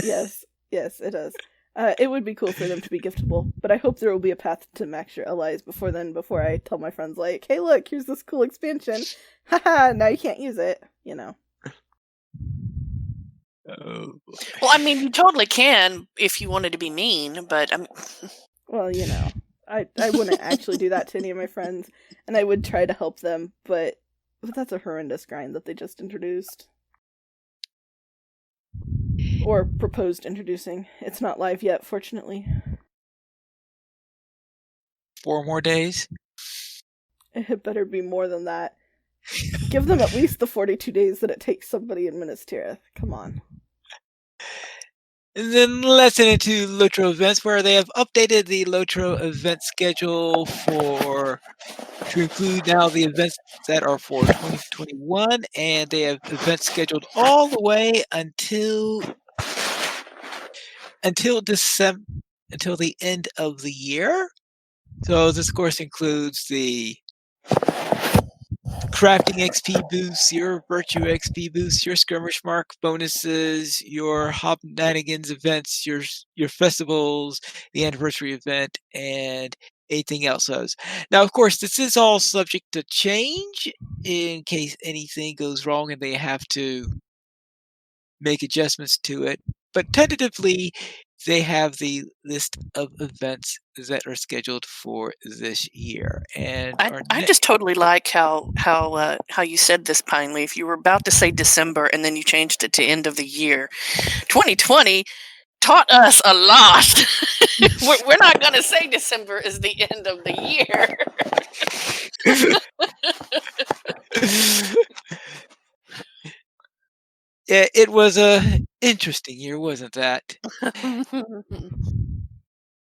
Yes, it does. It would be cool for them to be giftable, but I hope there will be a path to max your allies before then, before I tell my friends, like, hey, look, here's this cool expansion. Haha, now you can't use it, you know. Oh. Well, I mean, you totally can if you wanted to be mean, but Well, you know, I wouldn't actually do that to any of my friends, and I would try to help them, but that's a horrendous grind that they just introduced. Or proposed introducing. It's not live yet, fortunately. 4 more days? It better be more than that. Give them at least the 42 days that it takes somebody in Minas Tirith. Come on. And then let's get into Lotro events, where they have updated the Lotro event schedule to include now the events that are for 2021, and they have events scheduled all the way until December, until the end of the year. So this, of course, includes the crafting XP boosts, your virtue XP boosts, your skirmish mark bonuses, your hobnanigans events, your festivals, the anniversary event, and anything else. Now, of course, this is all subject to change in case anything goes wrong and they have to make adjustments to it. But tentatively, they have the list of events that are scheduled for this year. And I just totally like how you said this, Pine Leaf. You were about to say December, and then you changed it to end of the year. 2020 taught us a lot. We're not going to say December is the end of the year. Yeah, it was a interesting year, wasn't that?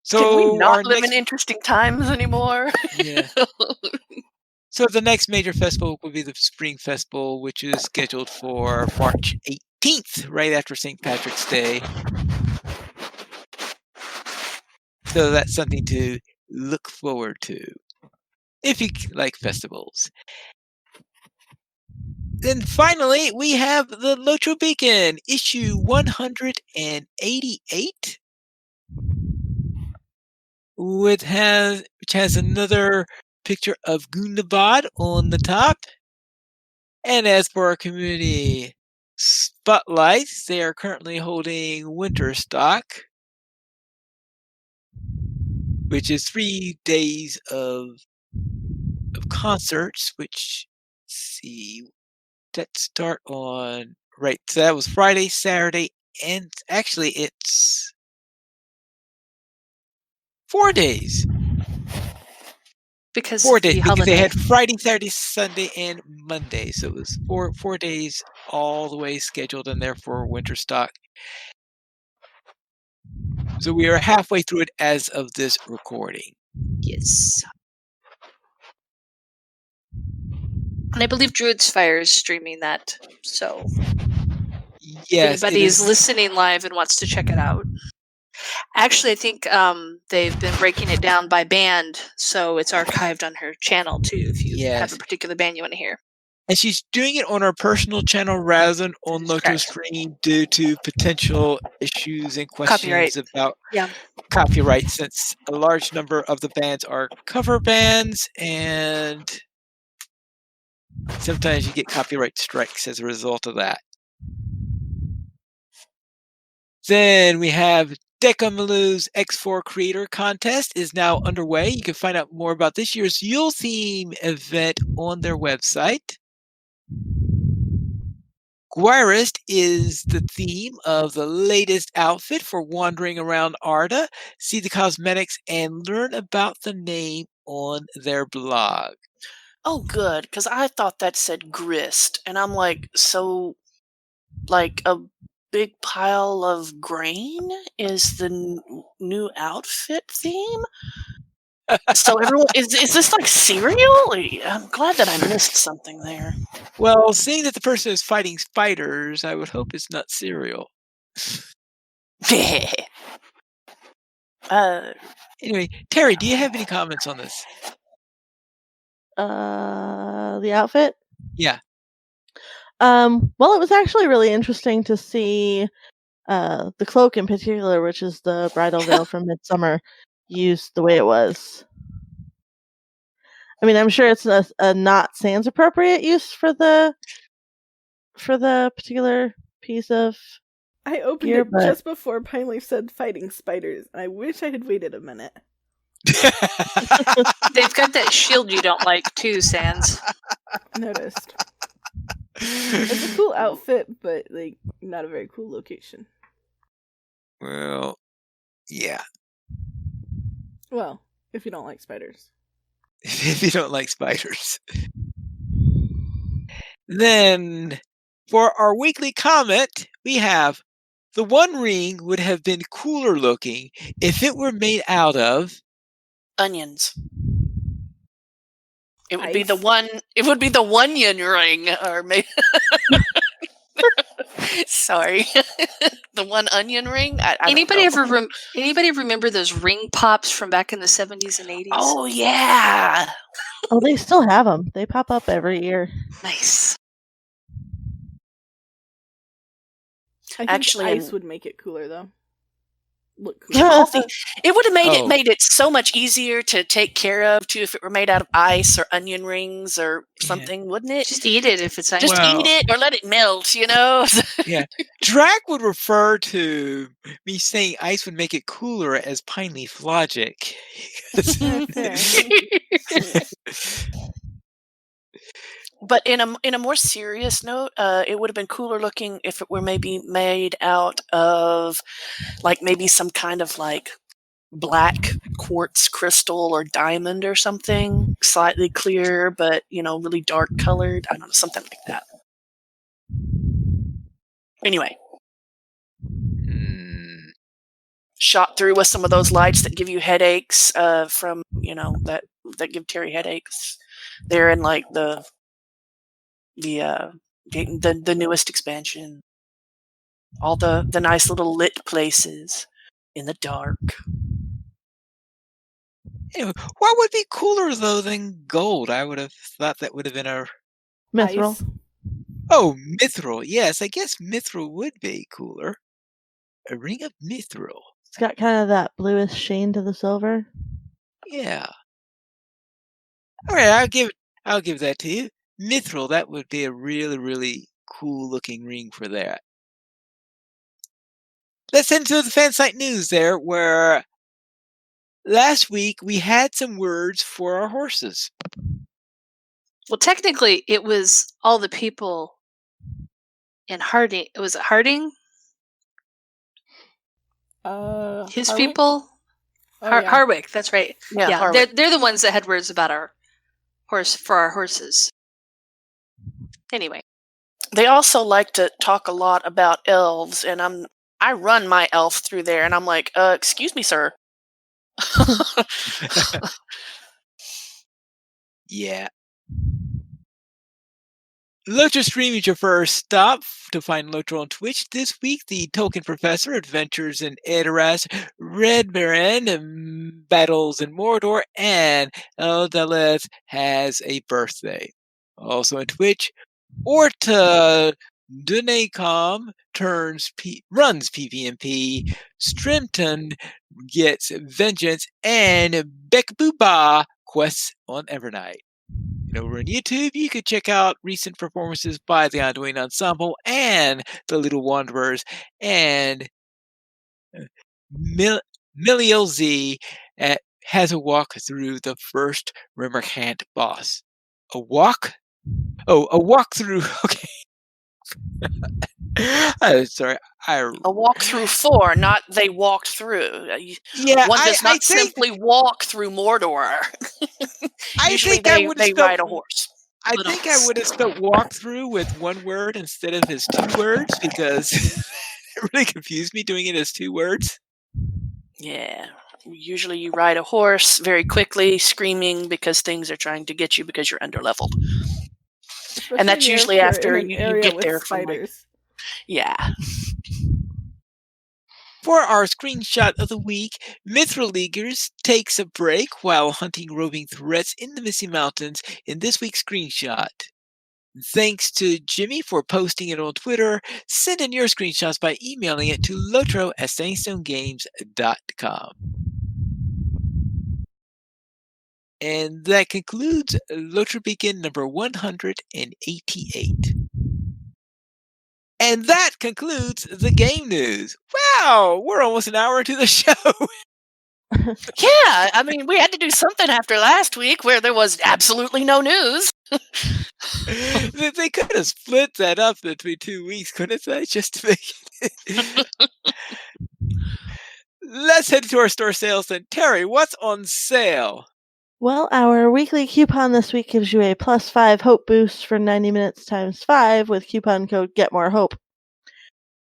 So Can we not our live next, in interesting times anymore? yeah. So the next major festival will be the Spring Festival, which is scheduled for March 18th, right after St. Patrick's Day. So that's something to look forward to if you like festivals. Then finally, we have the Lotro Beacon, issue 188, which has another picture of Gundabad on the top. And as for our community spotlights, they are currently holding Winter Stock, which is 3 days of concerts, which, let's see, that start on, right, so that was Friday, Saturday, and actually it's 4 days. Because 4 of days, the because they holiday. had Friday, Saturday, Sunday, and Monday. So it was 4 days all the way scheduled in there for Winter Stock. So we are halfway through it as of this recording. Yes. And I believe Druid's Fire is streaming that. So if Yes, it anybody is is. listening live and wants to check it out. Actually, I think they've been breaking it down by band, so it's archived on her channel too, if you have Yes. a particular band you want to hear. And she's doing it on her personal channel rather than on Lotro Correct. Stream due to potential issues and Copyright. questions about Yeah. copyright, since a large number of the bands are cover bands, and sometimes you get copyright strikes as a result of that. Then we have Dekamalu's X4 Creator Contest is now underway. You can find out more about this year's Yule theme event on their website. Guirist is the theme of the latest outfit for wandering around Arda. See the cosmetics and learn about the name on their blog. Oh, good, because I thought that said grist, and I'm like, so, like, a big pile of grain is the new outfit theme? So everyone, is this like cereal? I'm glad that I missed something there. Well, seeing that the person is fighting spiders, I would hope it's not cereal. Anyway, Terry, do you have any comments on this? The outfit? Yeah. Well, it was actually really interesting to see the cloak in particular, which is the bridal veil from Midsummer, used the way it was. I mean, I'm sure it's a not sans appropriate use for the particular piece of I opened gear, it but just before Pineleaf said fighting spiders, and I wish I had waited a minute. They've got that shield you don't like too, Sans. Noticed. It's a cool outfit, but like not a very cool location. Well, yeah. Well, if you don't like spiders. If you don't like spiders. Then, for our weekly comment, we have the One Ring would have been cooler looking if it were made out of Onions. It would be the Ice. one. It would be the onion ring, or maybe. Sorry, the one onion ring. I Anybody don't know. ever anybody remember those ring pops from back in the 70s and 80s? Oh yeah. oh, they still have them. They pop up every year. Nice. I think Actually, ice in- would make it cooler though. Look Yeah. cooler. It would have Oh. made it so much easier to take care of too if it were made out of ice or onion rings or something, wouldn't it? Just eat it if it's nice. Just Well- eat it or let it melt, you know? Drac would refer to me saying ice would make it cooler as pine leaf logic. Fair. But in a more serious note, it would have been cooler looking if it were maybe made out of like maybe some kind of like black quartz crystal or diamond or something, slightly clear but really dark colored. I don't know, something like that. Anyway, shot through with some of those lights that give you headaches from that give Terry headaches. They're in like the newest expansion. All the nice little lit places in the dark. Anyway, what would be cooler though than gold? I would have thought that would have been a Mithril. Ice. mithril. Yes, I guess mithril would be cooler. A ring of mithril. It's got kind of that bluish sheen to the silver. Yeah. All right, I'll give that to you. Mithril, that would be a really, really cool looking ring for that. Let's head into the fan site news there, where last week we had some words for our horses. Well, technically, it was all the people in Harding. Was it Harding? His Harwick? people? Oh, yeah. Harwick, that's right. Yeah, Yeah, Harwick. they're the ones that had words about our horses. Anyway, They also like to talk a lot about elves, and I run my elf through there, and I'm like, excuse me, sir. Yeah. Lotro Stream is your first stop to find Lotro on Twitch. This week, the Tolkien Professor adventures in Edoras, Red Baron battles in Mordor, and Eldaleth has a birthday. Also on Twitch, Orta Dunacom runs PvMP, Strimton gets Vengeance, and Bekbooba quests on Evernight. And over on YouTube, you could check out recent performances by the Anduin Ensemble and the Little Wanderers, and Miliel Z has a walk through the first Rimmerhant boss. A walk? Oh, a walk through. Okay. Sorry. A walk through 4, not they walked through. Yeah, One does I not think simply walk through Mordor. I Usually think I they, would they have ride a horse. I think I would have spelled walk through with one word instead of as 2 words, because it really confused me doing it as 2 words. Yeah. Usually you ride a horse very quickly, screaming because things are trying to get you because you're underleveled. Especially And that's if usually you're after in an you area get with there from, like- spiders. Yeah. For our screenshot of the week, Mithril Leaguers takes a break while hunting roving threats in the Misty Mountains in this week's screenshot. Thanks to Jimmy for posting it on Twitter. Send in your screenshots by emailing it to lotro@stayingstonegames.com. And that concludes Lotro Beacon number 188. And that concludes the game news. Wow, we're almost an hour into the show. Yeah, I mean, we had to do something after last week where there was absolutely no news. They could have split that up between 2 weeks, couldn't they? Just to make it. Let's head to our store sales then. Terry, what's on sale? Well, our weekly coupon this week gives you a +5 hope boost for 90 minutes times 5 with coupon code GetMoreHope.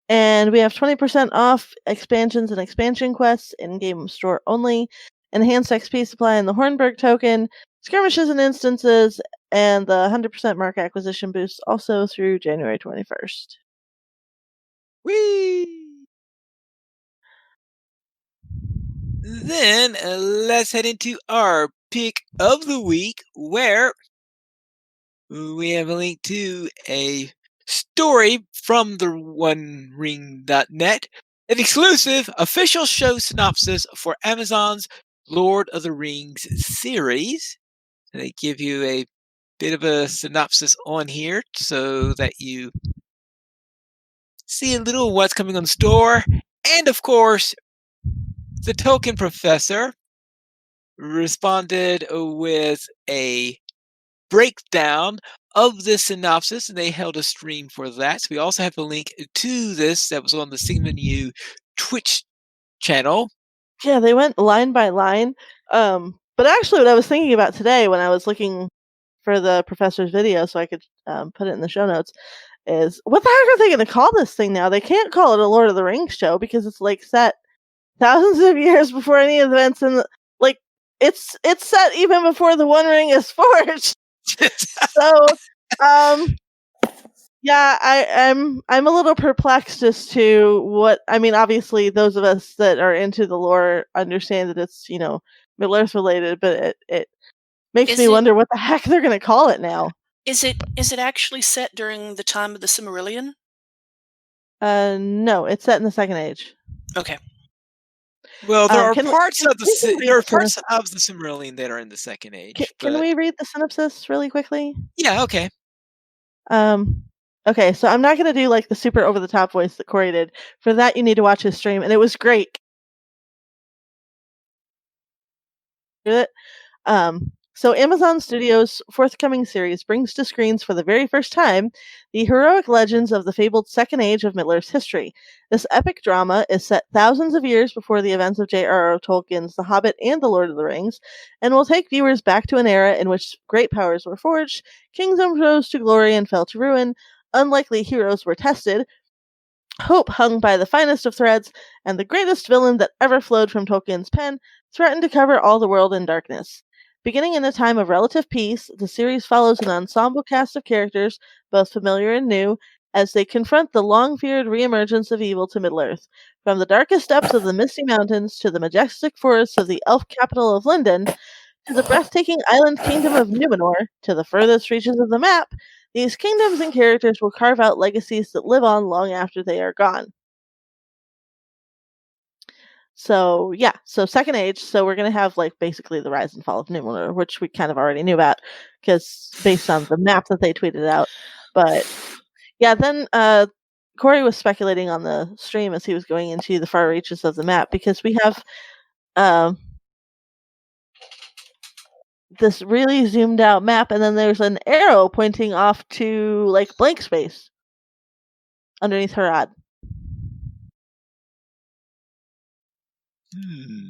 And we have 20% off expansions and expansion quests in-game store only, enhanced XP supply in the Hornburg token, skirmishes and instances, and the 100% mark acquisition boost also through January 21st. Whee! Then let's head into our pick of the week, where we have a link to a story from the OneRing.net, an exclusive official show synopsis for Amazon's Lord of the Rings series. And they give you a bit of a synopsis on here so that you see a little what's coming on the store. And of course, the Token Professor responded with a breakdown of the synopsis, and they held a stream for that. So we also have a link to this that was on the Sigmund U Twitch channel. Yeah, they went line by line. But actually, what I was thinking about today when I was looking for the professor's video so I could put it in the show notes is, what the heck are they going to call this thing now? They can't call it a Lord of the Rings show because it's like set thousands of years before any events, and like it's set even before the One Ring is forged. So, yeah, I'm a little perplexed as to what I mean. Obviously, those of us that are into the lore understand that it's Middle Earth related, but it makes me wonder what the heck they're going to call it now. Is it actually set during the time of the Silmarillion? No, it's set in the Second Age. Okay. Well, there are parts of the the Silmarillion that are in the Second Age. Can we read the synopsis really quickly? Yeah, okay. Okay, so I'm not going to do like the super over the top voice that Corey did. For that, you need to watch his stream, and it was great. So Amazon Studios' forthcoming series brings to screens for the very first time the heroic legends of the fabled Second Age of Middle-earth's history. This epic drama is set thousands of years before the events of J.R.R. Tolkien's The Hobbit and The Lord of the Rings, and will take viewers back to an era in which great powers were forged, kingdoms rose to glory and fell to ruin, unlikely heroes were tested, hope hung by the finest of threads, and the greatest villain that ever flowed from Tolkien's pen threatened to cover all the world in darkness. Beginning in a time of relative peace, the series follows an ensemble cast of characters, both familiar and new, as they confront the long-feared reemergence of evil to Middle-earth. From the darkest depths of the Misty Mountains to the majestic forests of the elf capital of Lindon, to the breathtaking island kingdom of Numenor, to the furthest reaches of the map, these kingdoms and characters will carve out legacies that live on long after they are gone. So yeah, so Second Age. So we're gonna have like basically the rise and fall of Numenor, which we kind of already knew about because based on the map that they tweeted out. But yeah, then Corey was speculating on the stream as he was going into the far reaches of the map because we have this really zoomed out map, and then there's an arrow pointing off to like blank space underneath Harad.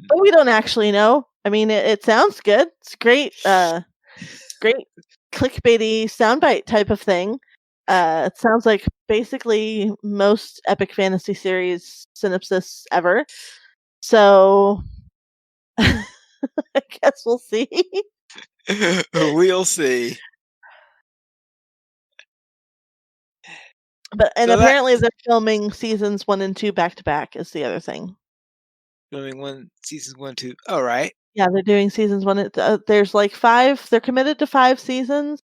But we don't actually know. I mean, it sounds good. It's great, great clickbaity soundbite type of thing. It sounds like basically most epic fantasy series synopsis ever. So I guess we'll see. We'll see. But apparently they're filming seasons 1 and 2 back to back is the other thing. Filming seasons 1, 2. All right. Yeah, they're doing seasons 1. There's like 5. They're committed to 5 seasons,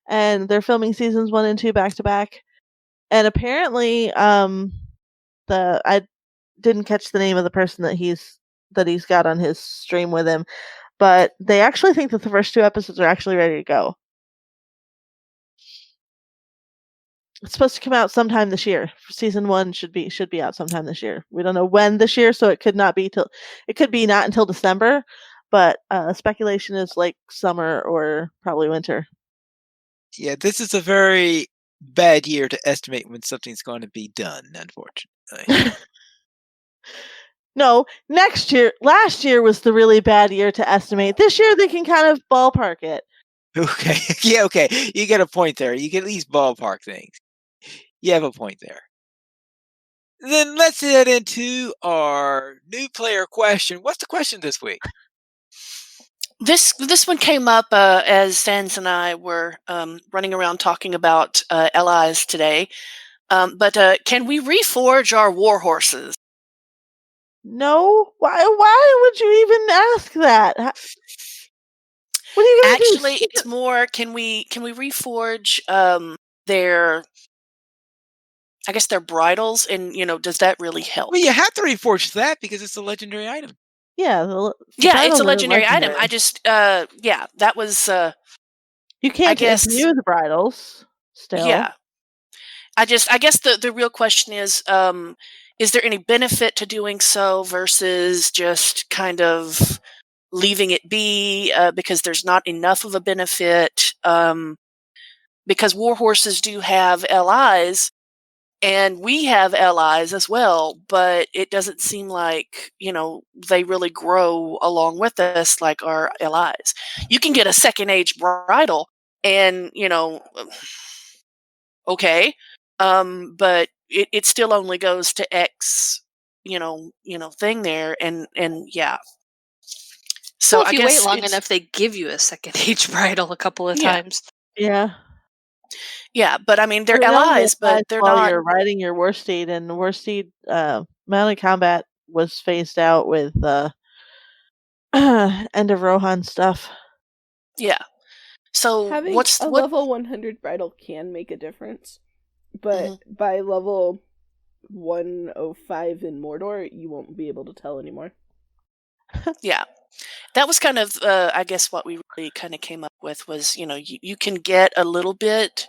and they're filming seasons 1 and 2 back to back. And apparently, I didn't catch the name of the person that he's got on his stream with him, but they actually think that the first 2 episodes are actually ready to go. It's supposed to come out sometime this year. Season 1 should be out sometime this year. We don't know when this year, so it could not be not until December, but speculation is like summer or probably winter. Yeah, this is a very bad year to estimate when something's going to be done, unfortunately. No, last year was the really bad year to estimate. This year they can kind of ballpark it. Okay. Yeah, okay. You get a point there. You can at least ballpark things. You have a point there. Then let's head into our new player question. What's the question this week? This one came up as Sans and I were running around talking about allies today. But can we reforge our war horses? No, why would you even ask that? What are you gonna do? Actually, it's more. Can we reforge their? I guess their bridles, and does that really help? Well, you have to reforge that because it's a legendary item. Yeah, it's a legendary item. I just that was. You can't imbue the bridles still. Yeah, I guess the real question is there any benefit to doing so versus just kind of leaving it be because there's not enough of a benefit because war horses do have LIs and we have LIs as well, but it doesn't seem like they really grow along with us like our LIs. You can get a second age bridle and okay, but it still only goes to X thing there and yeah. So if you wait long enough, they give you a second age bridle a couple of times. Yeah. Yeah, but I mean they're allies, but they're not. You're riding your war steed, and war steed mounted combat was phased out with end of Rohan stuff. Yeah. So having what's level 100 bridle can make a difference, but by level 105 in Mordor, you won't be able to tell anymore. Yeah. That was kind of, I guess, what we really kind of came up with was, you can get a little bit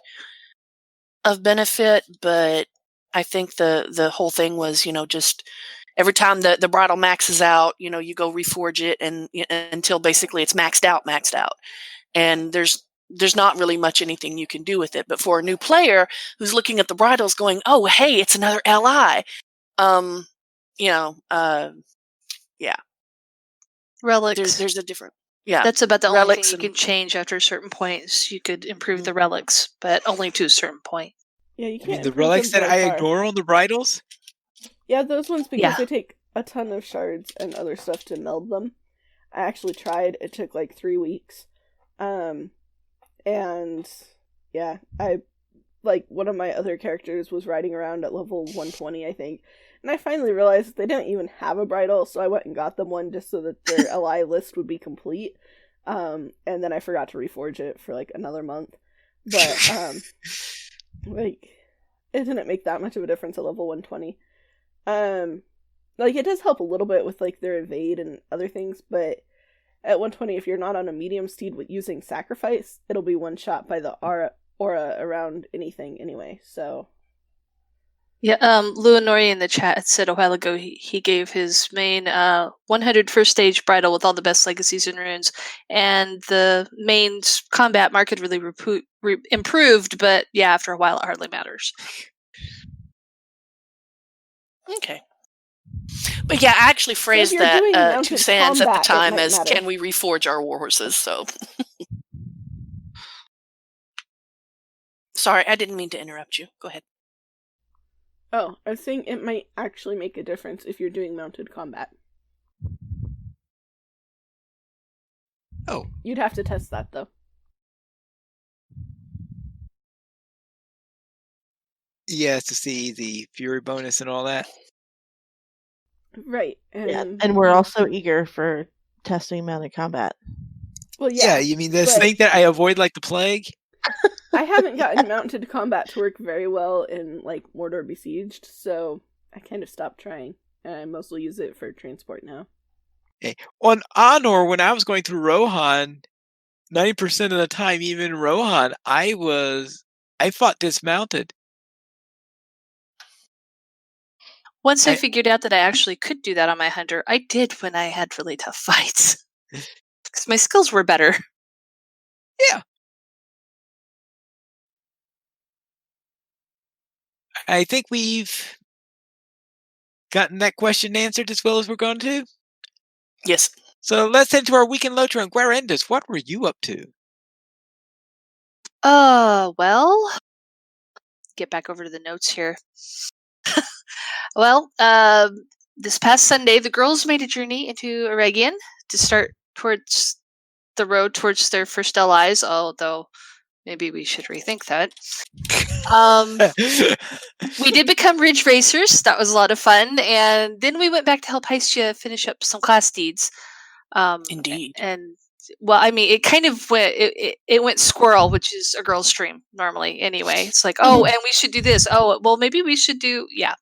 of benefit, but I think the whole thing was, just every time the bridle maxes out, you go reforge it and until basically it's maxed out, and there's not really much anything you can do with it. But for a new player who's looking at the bridles, going, "Oh, hey, it's another LI," yeah. Relics. There's a different. Yeah, that's about the only thing you can change after a certain point. So you could improve the relics, but only to a certain point. Yeah, you can't. The relics that I ignore on the bridles. Yeah, those ones because they take a ton of shards and other stuff to meld them. I actually tried. It took like 3 weeks. And yeah, I one of my other characters was riding around at level 120, I think. And I finally realized they didn't even have a bridle, so I went and got them one just so that their LI list would be complete. And then I forgot to reforge it for like another month. But it didn't make that much of a difference at level 120. It does help a little bit with like their evade and other things, but at 120, if you're not on a medium steed with using sacrifice, it'll be one shot by the aura around anything anyway. So yeah, Luanori in the chat said a while ago he gave his main 100 first stage bridle with all the best legacies and runes, and the main combat markedly improved, but yeah, after a while it hardly matters. Okay. But yeah, I actually phrased that to Sans at the time as matter. Can we reforge our war horses? So sorry, I didn't mean to interrupt you. Go ahead. Oh, I was saying it might actually make a difference if you're doing mounted combat. Oh. You'd have to test that, though. Yeah, to see the fury bonus and all that. Right. And we're also eager for testing mounted combat. Well, yeah. Yeah, you mean this thing that I avoid like the plague? I haven't gotten mounted combat to work very well in, like, Mordor Besieged, so I kind of stopped trying, and I mostly use it for transport now. Okay. On Honor, when I was going through Rohan, 90% of the time, even Rohan, I fought dismounted. Once I figured out that I actually could do that on my hunter, I did when I had really tough fights. Because my skills were better. Yeah. I think we've gotten that question answered as well as we're going to. Yes. So let's head to our weekend Lotro and Guarendus. What were you up to? Well, get back over to the notes here. Well, this past Sunday, the girls made a journey into Eregion to start towards the road towards their first allies, although maybe we should rethink that. We did become Ridge Racers. That was a lot of fun. And then we went back to help Hystia finish up some class deeds. Indeed. And, well, I mean, it kind of went, it went squirrel, which is a girl's stream normally anyway. It's like, oh, and we should do this. Oh, well, maybe we should do, yeah.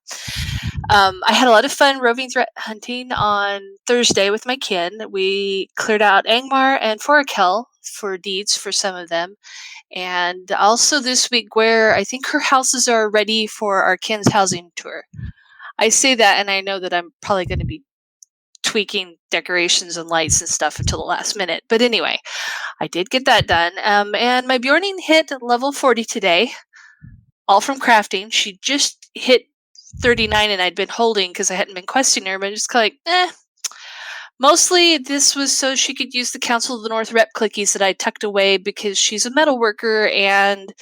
I had a lot of fun roving threat hunting on Thursday with my kin. We cleared out Angmar and Forakel for deeds for some of them. And also this week, where I think her houses are ready for our kin's housing tour. I say that, and I know that I'm probably going to be tweaking decorations and lights and stuff until the last minute. But anyway, I did get that done. And my Bjorning hit level 40 today, all from crafting. She just hit 39, and I'd been holding because I hadn't been questing her, but just kind of like, Mostly, this was so she could use the Council of the North rep clickies that I tucked away because she's a metal worker and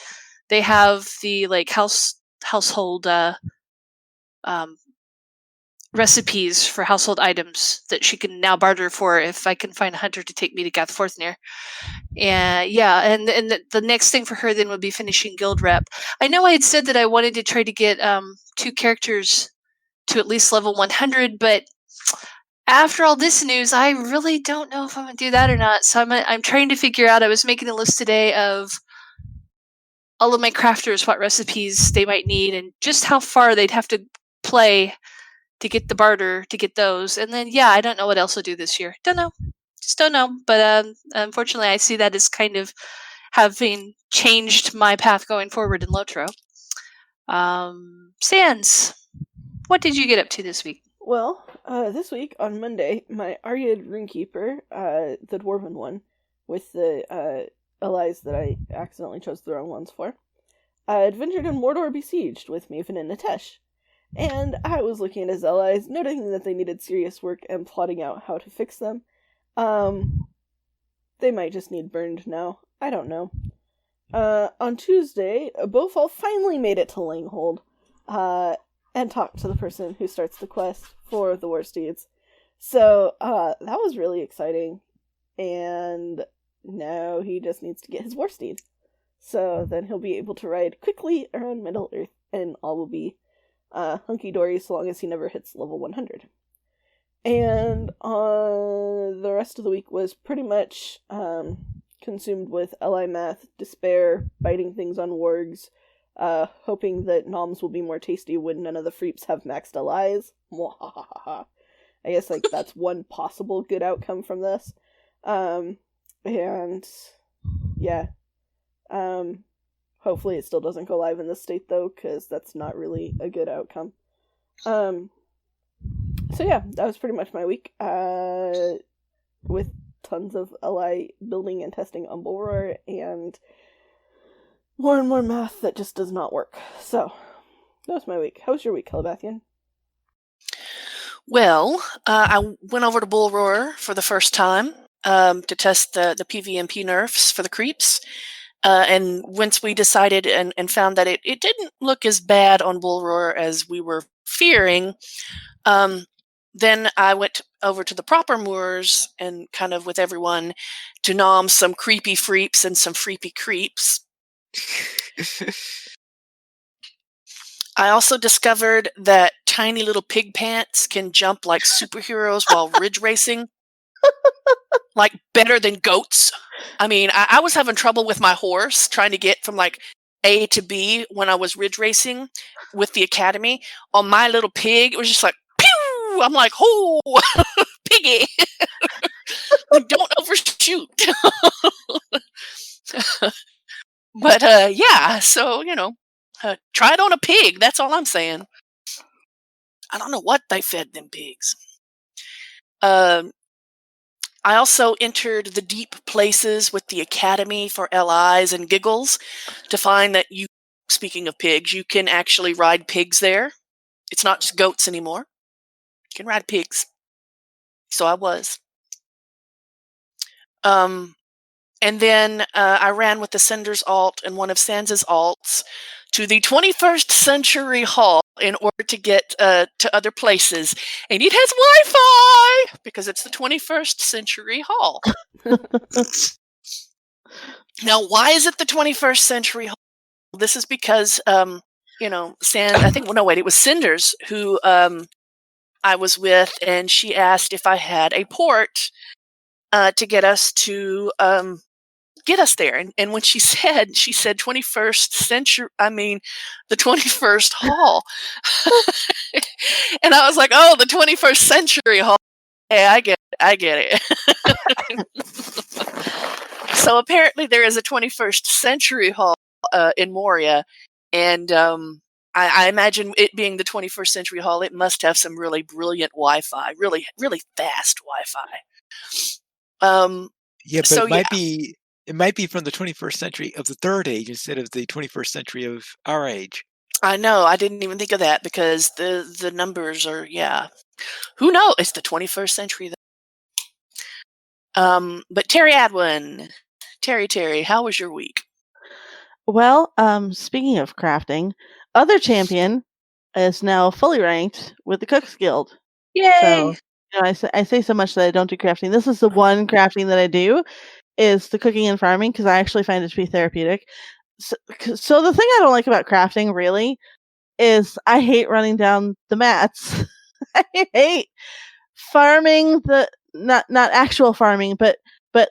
they have the like household recipes for household items that she can now barter for if I can find a hunter to take me to Gathforthnir. And yeah, and the next thing for her then would be finishing guild rep. I know I had said that I wanted to try to get 2 characters to at least level 100, but after all this news, I really don't know if I'm going to do that or not. So I'm trying to figure out. I was making a list today of all of my crafters, what recipes they might need, and just how far they'd have to play to get the barter to get those. And then, yeah, I don't know what else I'll do this year. Don't know. Just don't know. But unfortunately, I see that as kind of having changed my path going forward in Lotro. Sans, what did you get up to this week? Well, this week on Monday, my Aryad Runekeeper, the Dwarven one, with the allies that I accidentally chose the wrong ones for, adventured in Mordor Besieged with Maven and Natesh. And I was looking at his allies, noting that they needed serious work and plotting out how to fix them. They might just need burned now. I don't know. On Tuesday, Bofal finally made it to Langhold, and talked to the person who starts the quest for the war steeds. So, that was really exciting. And now he just needs to get his war steed. So then he'll be able to ride quickly around Middle Earth, and all will be hunky-dory so long as he never hits level 100. And the rest of the week was pretty much consumed with LI math, despair, biting things on wargs, hoping that noms will be more tasty when none of the freeps have maxed allies. I guess like that's one possible good outcome from this. And yeah. Hopefully it still doesn't go live in this state though, because that's not really a good outcome. So yeah, that was pretty much my week. With tons of LI building and testing on Bulroar and more math that just does not work. So, that was my week. How was your week, Calabathian? Well, I went over to Bullroar for the first time to test the PvMP nerfs for the creeps. And once we decided and found that it didn't look as bad on Bullroar as we were fearing, then I went over to the proper moors and kind of with everyone to nom some creepy freeps and some freepy creeps. I also discovered that tiny little pig pants can jump like superheroes while ridge racing. Like better than goats. I mean, I was having trouble with my horse trying to get from like A to B when I was ridge racing with the academy. On my little pig, it was just like, pew! I'm like, oh, piggy, don't overshoot. But yeah, so try it on a pig. That's all I'm saying. I don't know what they fed them pigs. I also entered the deep places with the Academy for LIs and Giggles to find that speaking of pigs, you can actually ride pigs there. It's not just goats anymore. You can ride pigs. So I was. And then I ran with the Sender's alt and one of Sans's alts to the 21st Century Hall in order to get to other places. And it has Wi-Fi because it's the 21st Century Hall. Now, why is it the 21st Century Hall? This is because, Sans, it was Cinders who I was with, and she asked if I had a port to get us to get us there. And when she said 21st century, I mean the 21st hall. And I was like, oh, the 21st century hall. Yeah, I get it. So apparently there is a 21st century hall in Moria, and I imagine it being the 21st century hall, it must have some really brilliant Wi-Fi, really, really fast Wi-Fi. Yeah, but it might be from the 21st century of the Third Age instead of the 21st century of our age. I know. I didn't even think of that because the numbers are, yeah. Who knows? It's the 21st century. But Terry Adwin, Terry, how was your week? Well, speaking of crafting, other champion is now fully ranked with the Cooks Guild. Yay! So, I say so much that I don't do crafting. This is the one crafting that I do, is the cooking and farming, because I actually find it to be therapeutic. So the thing I don't like about crafting, really, is I hate running down the mats. I hate farming not actual farming, but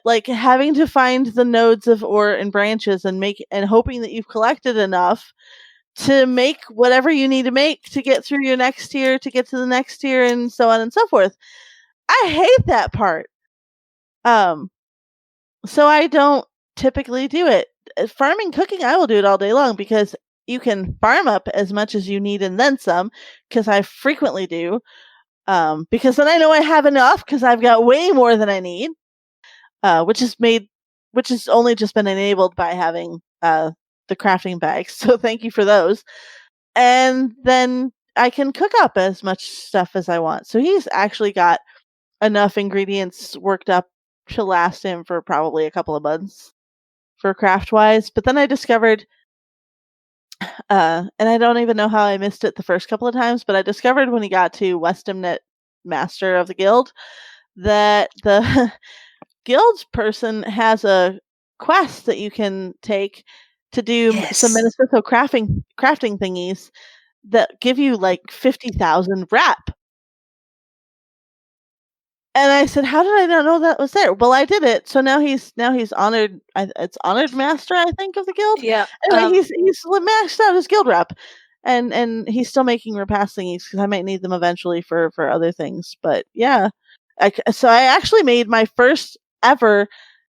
like having to find the nodes of ore and branches and hoping that you've collected enough to make whatever you need to make to get through your next tier, to get to the next tier, and so on and so forth. I hate that part. So I don't typically do it. Farming, cooking, I will do it all day long because you can farm up as much as you need and then some, because I frequently do. Because then I know I have enough because I've got way more than I need, which has only just been enabled by having the crafting bags. So thank you for those. And then I can cook up as much stuff as I want. So he's actually got enough ingredients worked up to last him for probably a couple of months for craft wise. But then I discovered, and I don't even know how I missed it the first couple of times, but I discovered when he got to Westimnet Master of the Guild that the guild person has a quest that you can take to do some Minnesota crafting thingies that give you like 50,000 rep. And I said, "How did I not know that was there?" Well, I did it, so now he's honored. It's honored master, I think, of the guild. Yeah. Anyway, he's maxed out his guild rep, and he's still making repass thingies because I might need them eventually for other things. But yeah, so I actually made my first ever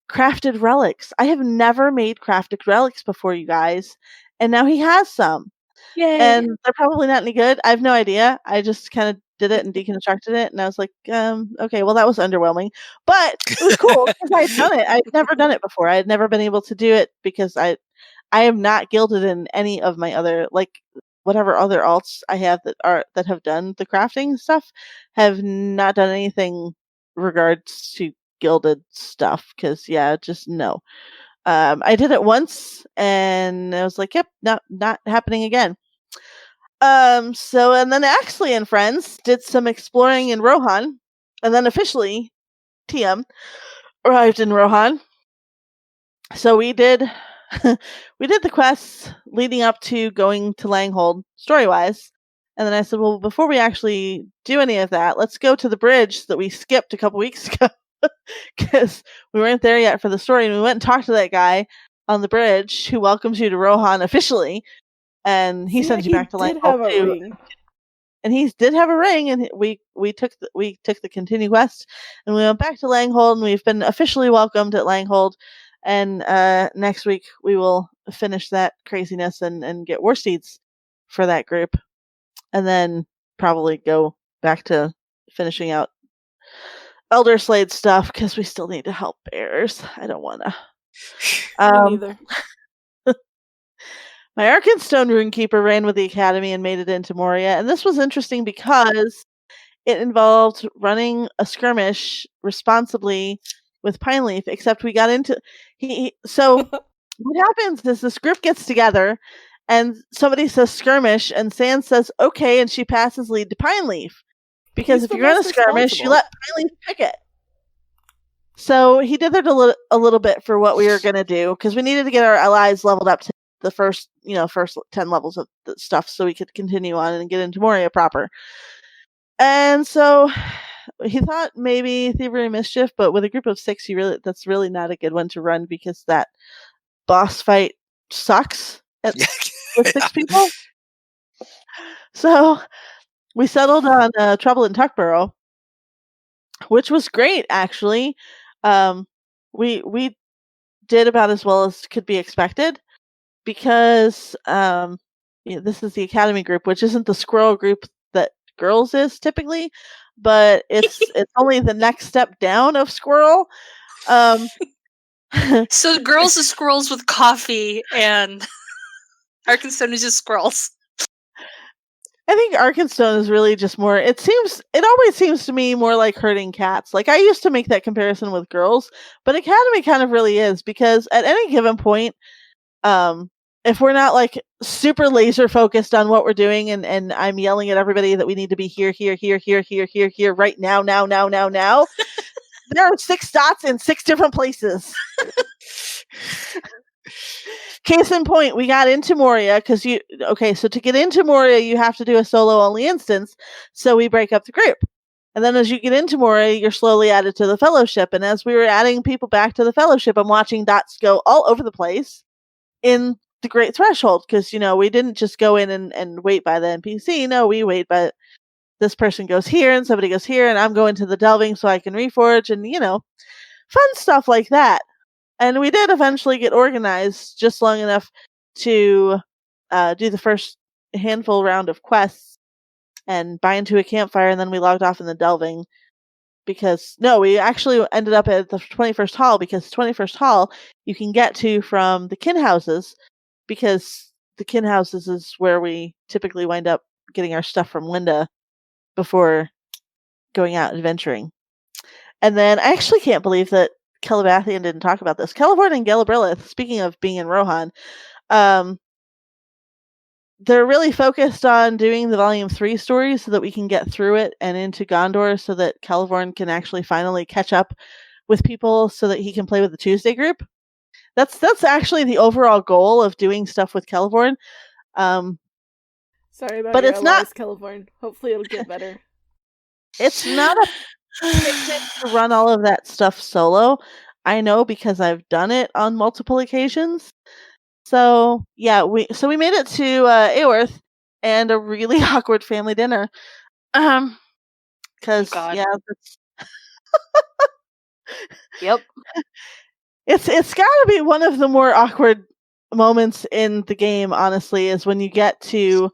crafted relics. I have never made crafted relics before, you guys, and now he has some. Yay! And they're probably not any good. I have no idea. I just kind of did it and deconstructed it, and I was like, okay, well, that was underwhelming, but it was cool because I'd done it. I'd never done it before. I had never been able to do it because I am not gilded in any of my other, like, whatever other alts I have that have done the crafting stuff, have not done anything regards to gilded stuff because just no. I did it once and I was like, yep, not happening again. So, and then Axley and friends did some exploring in Rohan, and then officially TM arrived in Rohan. So we did the quests leading up to going to Langhold story-wise. And then I said, well, before we actually do any of that, let's go to the bridge that we skipped a couple weeks ago. because we weren't there yet for the story, and we went and talked to that guy on the bridge who welcomes you to Rohan officially, and he sends you back to did Langhold have a too. ring. And he did have a ring, and we took the continue quest, and we went back to Langhold, and we've been officially welcomed at Langhold. And next week we will finish that craziness and get war steeds for that group, and then probably go back to finishing out Elder Slade stuff because we still need to help bears. I don't want to. Me neither. My Arkenstone Runekeeper ran with the Academy and made it into Moria, and this was interesting because it involved running a skirmish responsibly with Pineleaf, except we got into... So what happens is this group gets together, and somebody says skirmish, and Sans says okay, and she passes lead to Pineleaf. Because He's if the you're going to most skirmish, you responsible. let Pineleaf pick it. So he did that a little bit for what we were going to do, because we needed to get our allies leveled up to the first 10 levels of the stuff so we could continue on and get into Moria proper. And so he thought maybe Thievery and Mischief, but with a group of 6, that's really not a good one to run because that boss fight sucks with 6 people. So we settled on Trouble in Tuckborough, which was great, actually. We did about as well as could be expected because this is the Academy group, which isn't the Squirrel group that Girls is typically, but it's only the next step down of Squirrel. So Girls is squirrels with coffee, and Arkenstone is just squirrels. I think Arkenstone is really just more. It always seems to me more like herding cats. Like I used to make that comparison with Girls, but Academy kind of really is because at any given point, if we're not like super laser focused on what we're doing, and I'm yelling at everybody that we need to be here, right now, there are 6 dots in 6 different places. Case in point, we got into Moria because so to get into Moria, you have to do a solo only instance. So we break up the group. And then as you get into Moria, you're slowly added to the Fellowship. And as we were adding people back to the Fellowship, I'm watching dots go all over the place in the Great Threshold. Because, we didn't just go in and wait by the NPC. No, we wait by this person goes here and somebody goes here. And I'm going to the Delving so I can reforge and, fun stuff like that. And we did eventually get organized just long enough to do the first handful round of quests and buy into a campfire, and then we logged off in the Delving. We actually ended up at the 21st Hall, because 21st Hall you can get to from the kin houses, because the kin houses is where we typically wind up getting our stuff from Linda before going out adventuring. And then I actually can't believe that Calabathian didn't talk about this. Celeborn and Gelabrilith, speaking of being in Rohan, they're really focused on doing the Volume 3 stories so that we can get through it and into Gondor so that Celeborn can actually finally catch up with people so that he can play with the Tuesday group. That's actually the overall goal of doing stuff with Celeborn. Sorry about but your it's not Celeborn. Hopefully it'll get better. It's not a picnic to run all of that stuff solo. I know because I've done it on multiple occasions. So yeah, we made it to Aworth and a really awkward family dinner. Because that's... Yep. It's got to be one of the more awkward moments in the game. Honestly, is when you get to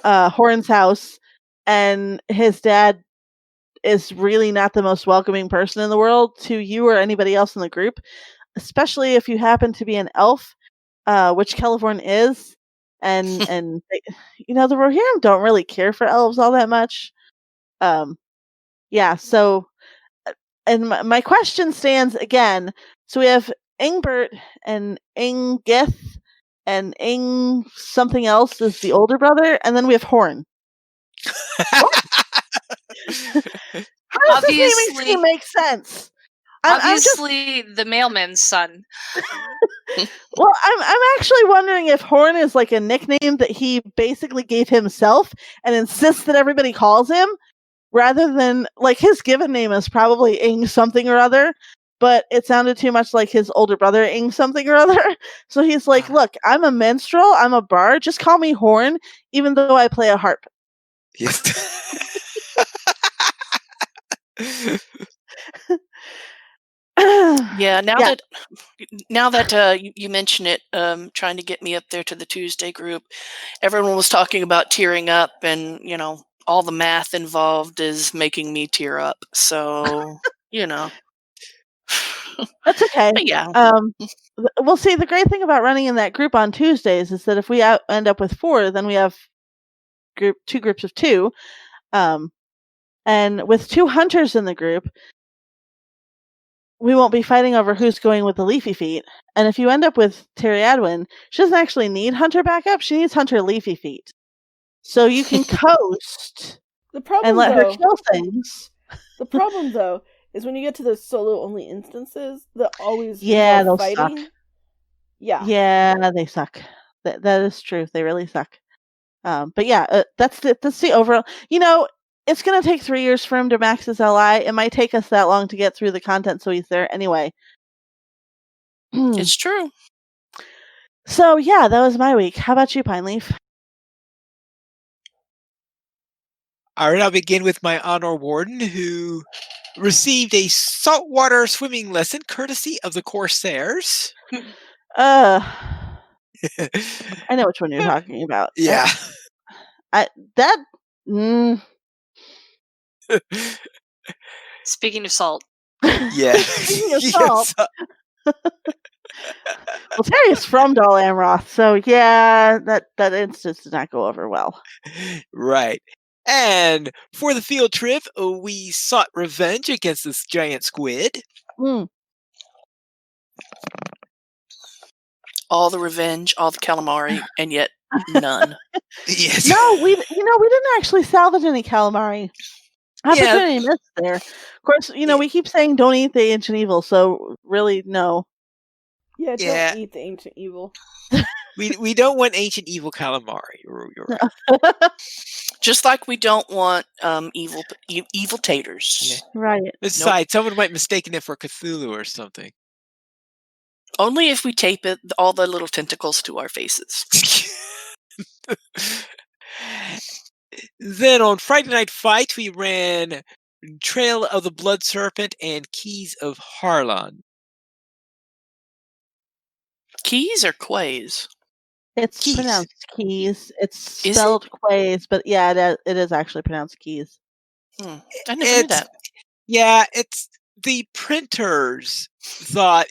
Horn's house and his dad is really not the most welcoming person in the world to you or anybody else in the group, especially if you happen to be an elf, which Celeborn is, and they, the Rohirrim don't really care for elves all that much. So, and my question stands again. So we have Ingbert and Ingith and Ing something else is the older brother, and then we have Horn. How does this naming scheme make sense? Obviously, the mailman's son. Well, I'm actually wondering if Horn is like a nickname that he basically gave himself and insists that everybody calls him, rather than, like, his given name is probably Ing something or other, but it sounded too much like his older brother Ing something or other. So he's like, look, I'm a minstrel, I'm a bard, just call me Horn, even though I play a harp. Yes. Yeah, now Yeah. that you mention it, trying to get me up there to the Tuesday group, everyone was talking about tearing up, and all the math involved is making me tear up. So, That's okay. but yeah, Well, see, the great thing about running in that group on Tuesdays is that if we end up with 4, then we have two groups of 2. And with 2 hunters in the group, we won't be fighting over who's going with the leafy feet. And if you end up with Terry Adwin, she doesn't actually need hunter backup. She needs hunter leafy feet. So you can coast The problem, and let her though, kill things. the problem though is when you get to the solo only instances that always Yeah, involve those fighting. suck. Yeah. Yeah, they suck. That is true. They really suck. But yeah, that's the overall. It's going to take 3 years for him to max his LI. It might take us that long to get through the content, so he's there anyway. it's true. So yeah, that was my week. How about you, Pine Leaf? All right, I'll begin with my honor warden, who received a saltwater swimming lesson courtesy of the Corsairs. I know which one you're talking about. Yeah. Speaking of salt. Yeah. Speaking of Yeah, salt. Well, Terry's from Dol Amroth, so yeah, that instance did not go over well. Right. And for the field trip, we sought revenge against this giant squid. All the revenge, all the calamari, and yet none. Yes. No, we didn't actually salvage any calamari. Opportunity missed there. Of course, we keep saying don't eat the ancient evil, so really no. Yeah, Yeah. don't eat the ancient evil. We don't want ancient evil calamari. You're right. Just like we don't want evil taters. Right. Besides, someone might mistaken it for Cthulhu or something. Only if we tape all the little tentacles to our faces. Then on Friday Night Fight, we ran Trail of the Blood Serpent and Keys of Harlan. Keys or quays? It's Keys. pronounced keys. It's spelled quays, but yeah, it is actually pronounced keys. I never knew that. Yeah, it's the printers thought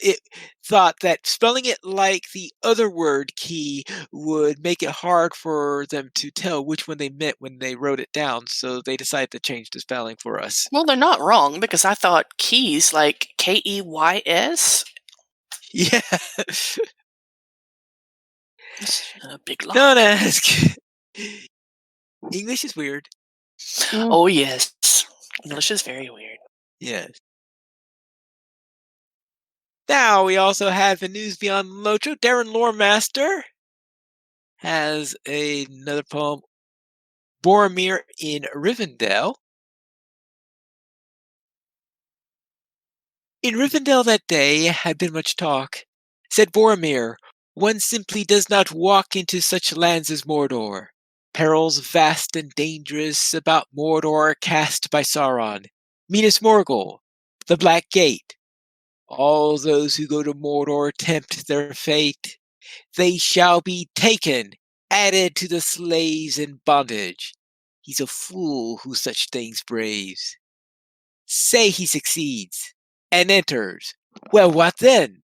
that spelling it like the other word key would make it hard for them to tell which one they meant when they wrote it down, so they decided to change the spelling for us. Well, they're not wrong, because I thought keys like Keys. Yeah. A big lie. No, that's English is weird. Oh yes, English is very weird. Yes. Now we also have in News Beyond Lotro, Darren Loremaster has another poem, Boromir in Rivendell. In Rivendell that day had been much talk. Said Boromir, one simply does not walk into such lands as Mordor. Perils vast and dangerous about Mordor cast by Sauron, Minas Morgul, the Black Gate. All those who go to Mordor tempt their fate. They shall be taken, added to the slaves in bondage. He's a fool who such things braves. Say he succeeds, and enters. Well, what then?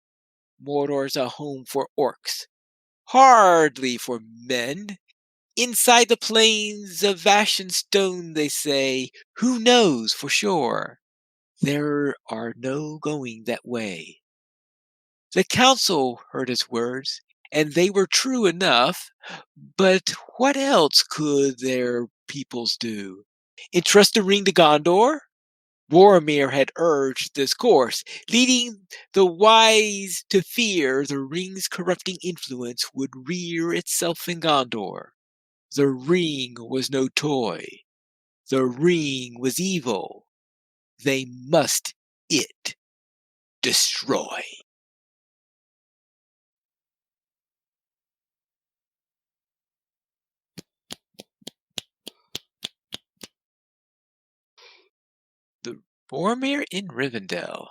Mordor's a home for orcs. Hardly for men. Inside the plains of Ash and Stone, they say. Who knows for sure? There are no going that way. The council heard his words, and they were true enough, but what else could their peoples do? Entrust the ring to Gondor? Boromir had urged this course, leading the wise to fear the ring's corrupting influence would rear itself in Gondor. The ring was no toy. The ring was evil. They must it destroy. The Boromir in Rivendell.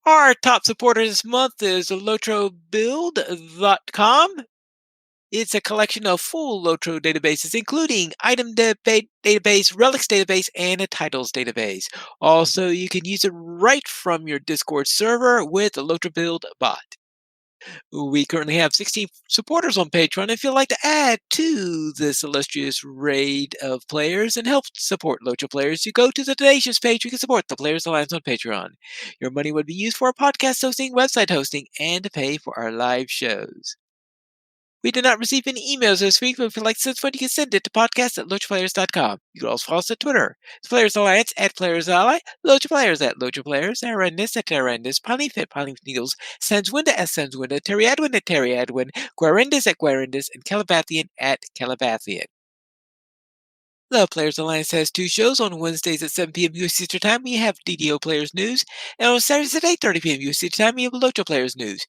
Our top supporter this month is LotroBuild.com. It's a collection of full Lotro databases, including item database, relics database, and a titles database. Also, you can use it right from your Discord server with the Lotro Build bot. We currently have 16 supporters on Patreon. If you'd like to add to this illustrious raid of players and help support Lotro players, you go to the donations page. You can support the Players Alliance on Patreon. Your money would be used for podcast hosting, website hosting, and to pay for our live shows. We did not receive any emails this week, but if you'd like to send one, you can send it to podcast@LotroPlayers.com. You can also follow us on Twitter. It's Players Alliance @PlayersAlly, Lotro Players @LotroPlayers, Arendis @Arendis, Polyfit Needles, Sanswinda @Sanswinda, Terryadwin @Terryadwin, Guarendis @Guarendis, and Calabathian @Calabathian. The Players Alliance has 2 shows. On Wednesdays at 7 p.m. USC Eastern Time, we have DDO Players News, and on Saturdays at 8:30 p.m. USC Eastern Time, we have Lotro Players News.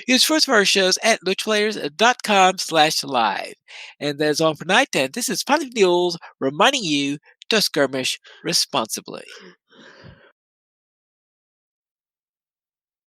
Use first of our shows at LotroPlayers.com/live. And that's all for tonight, and this is Pilot Mules reminding you to skirmish responsibly.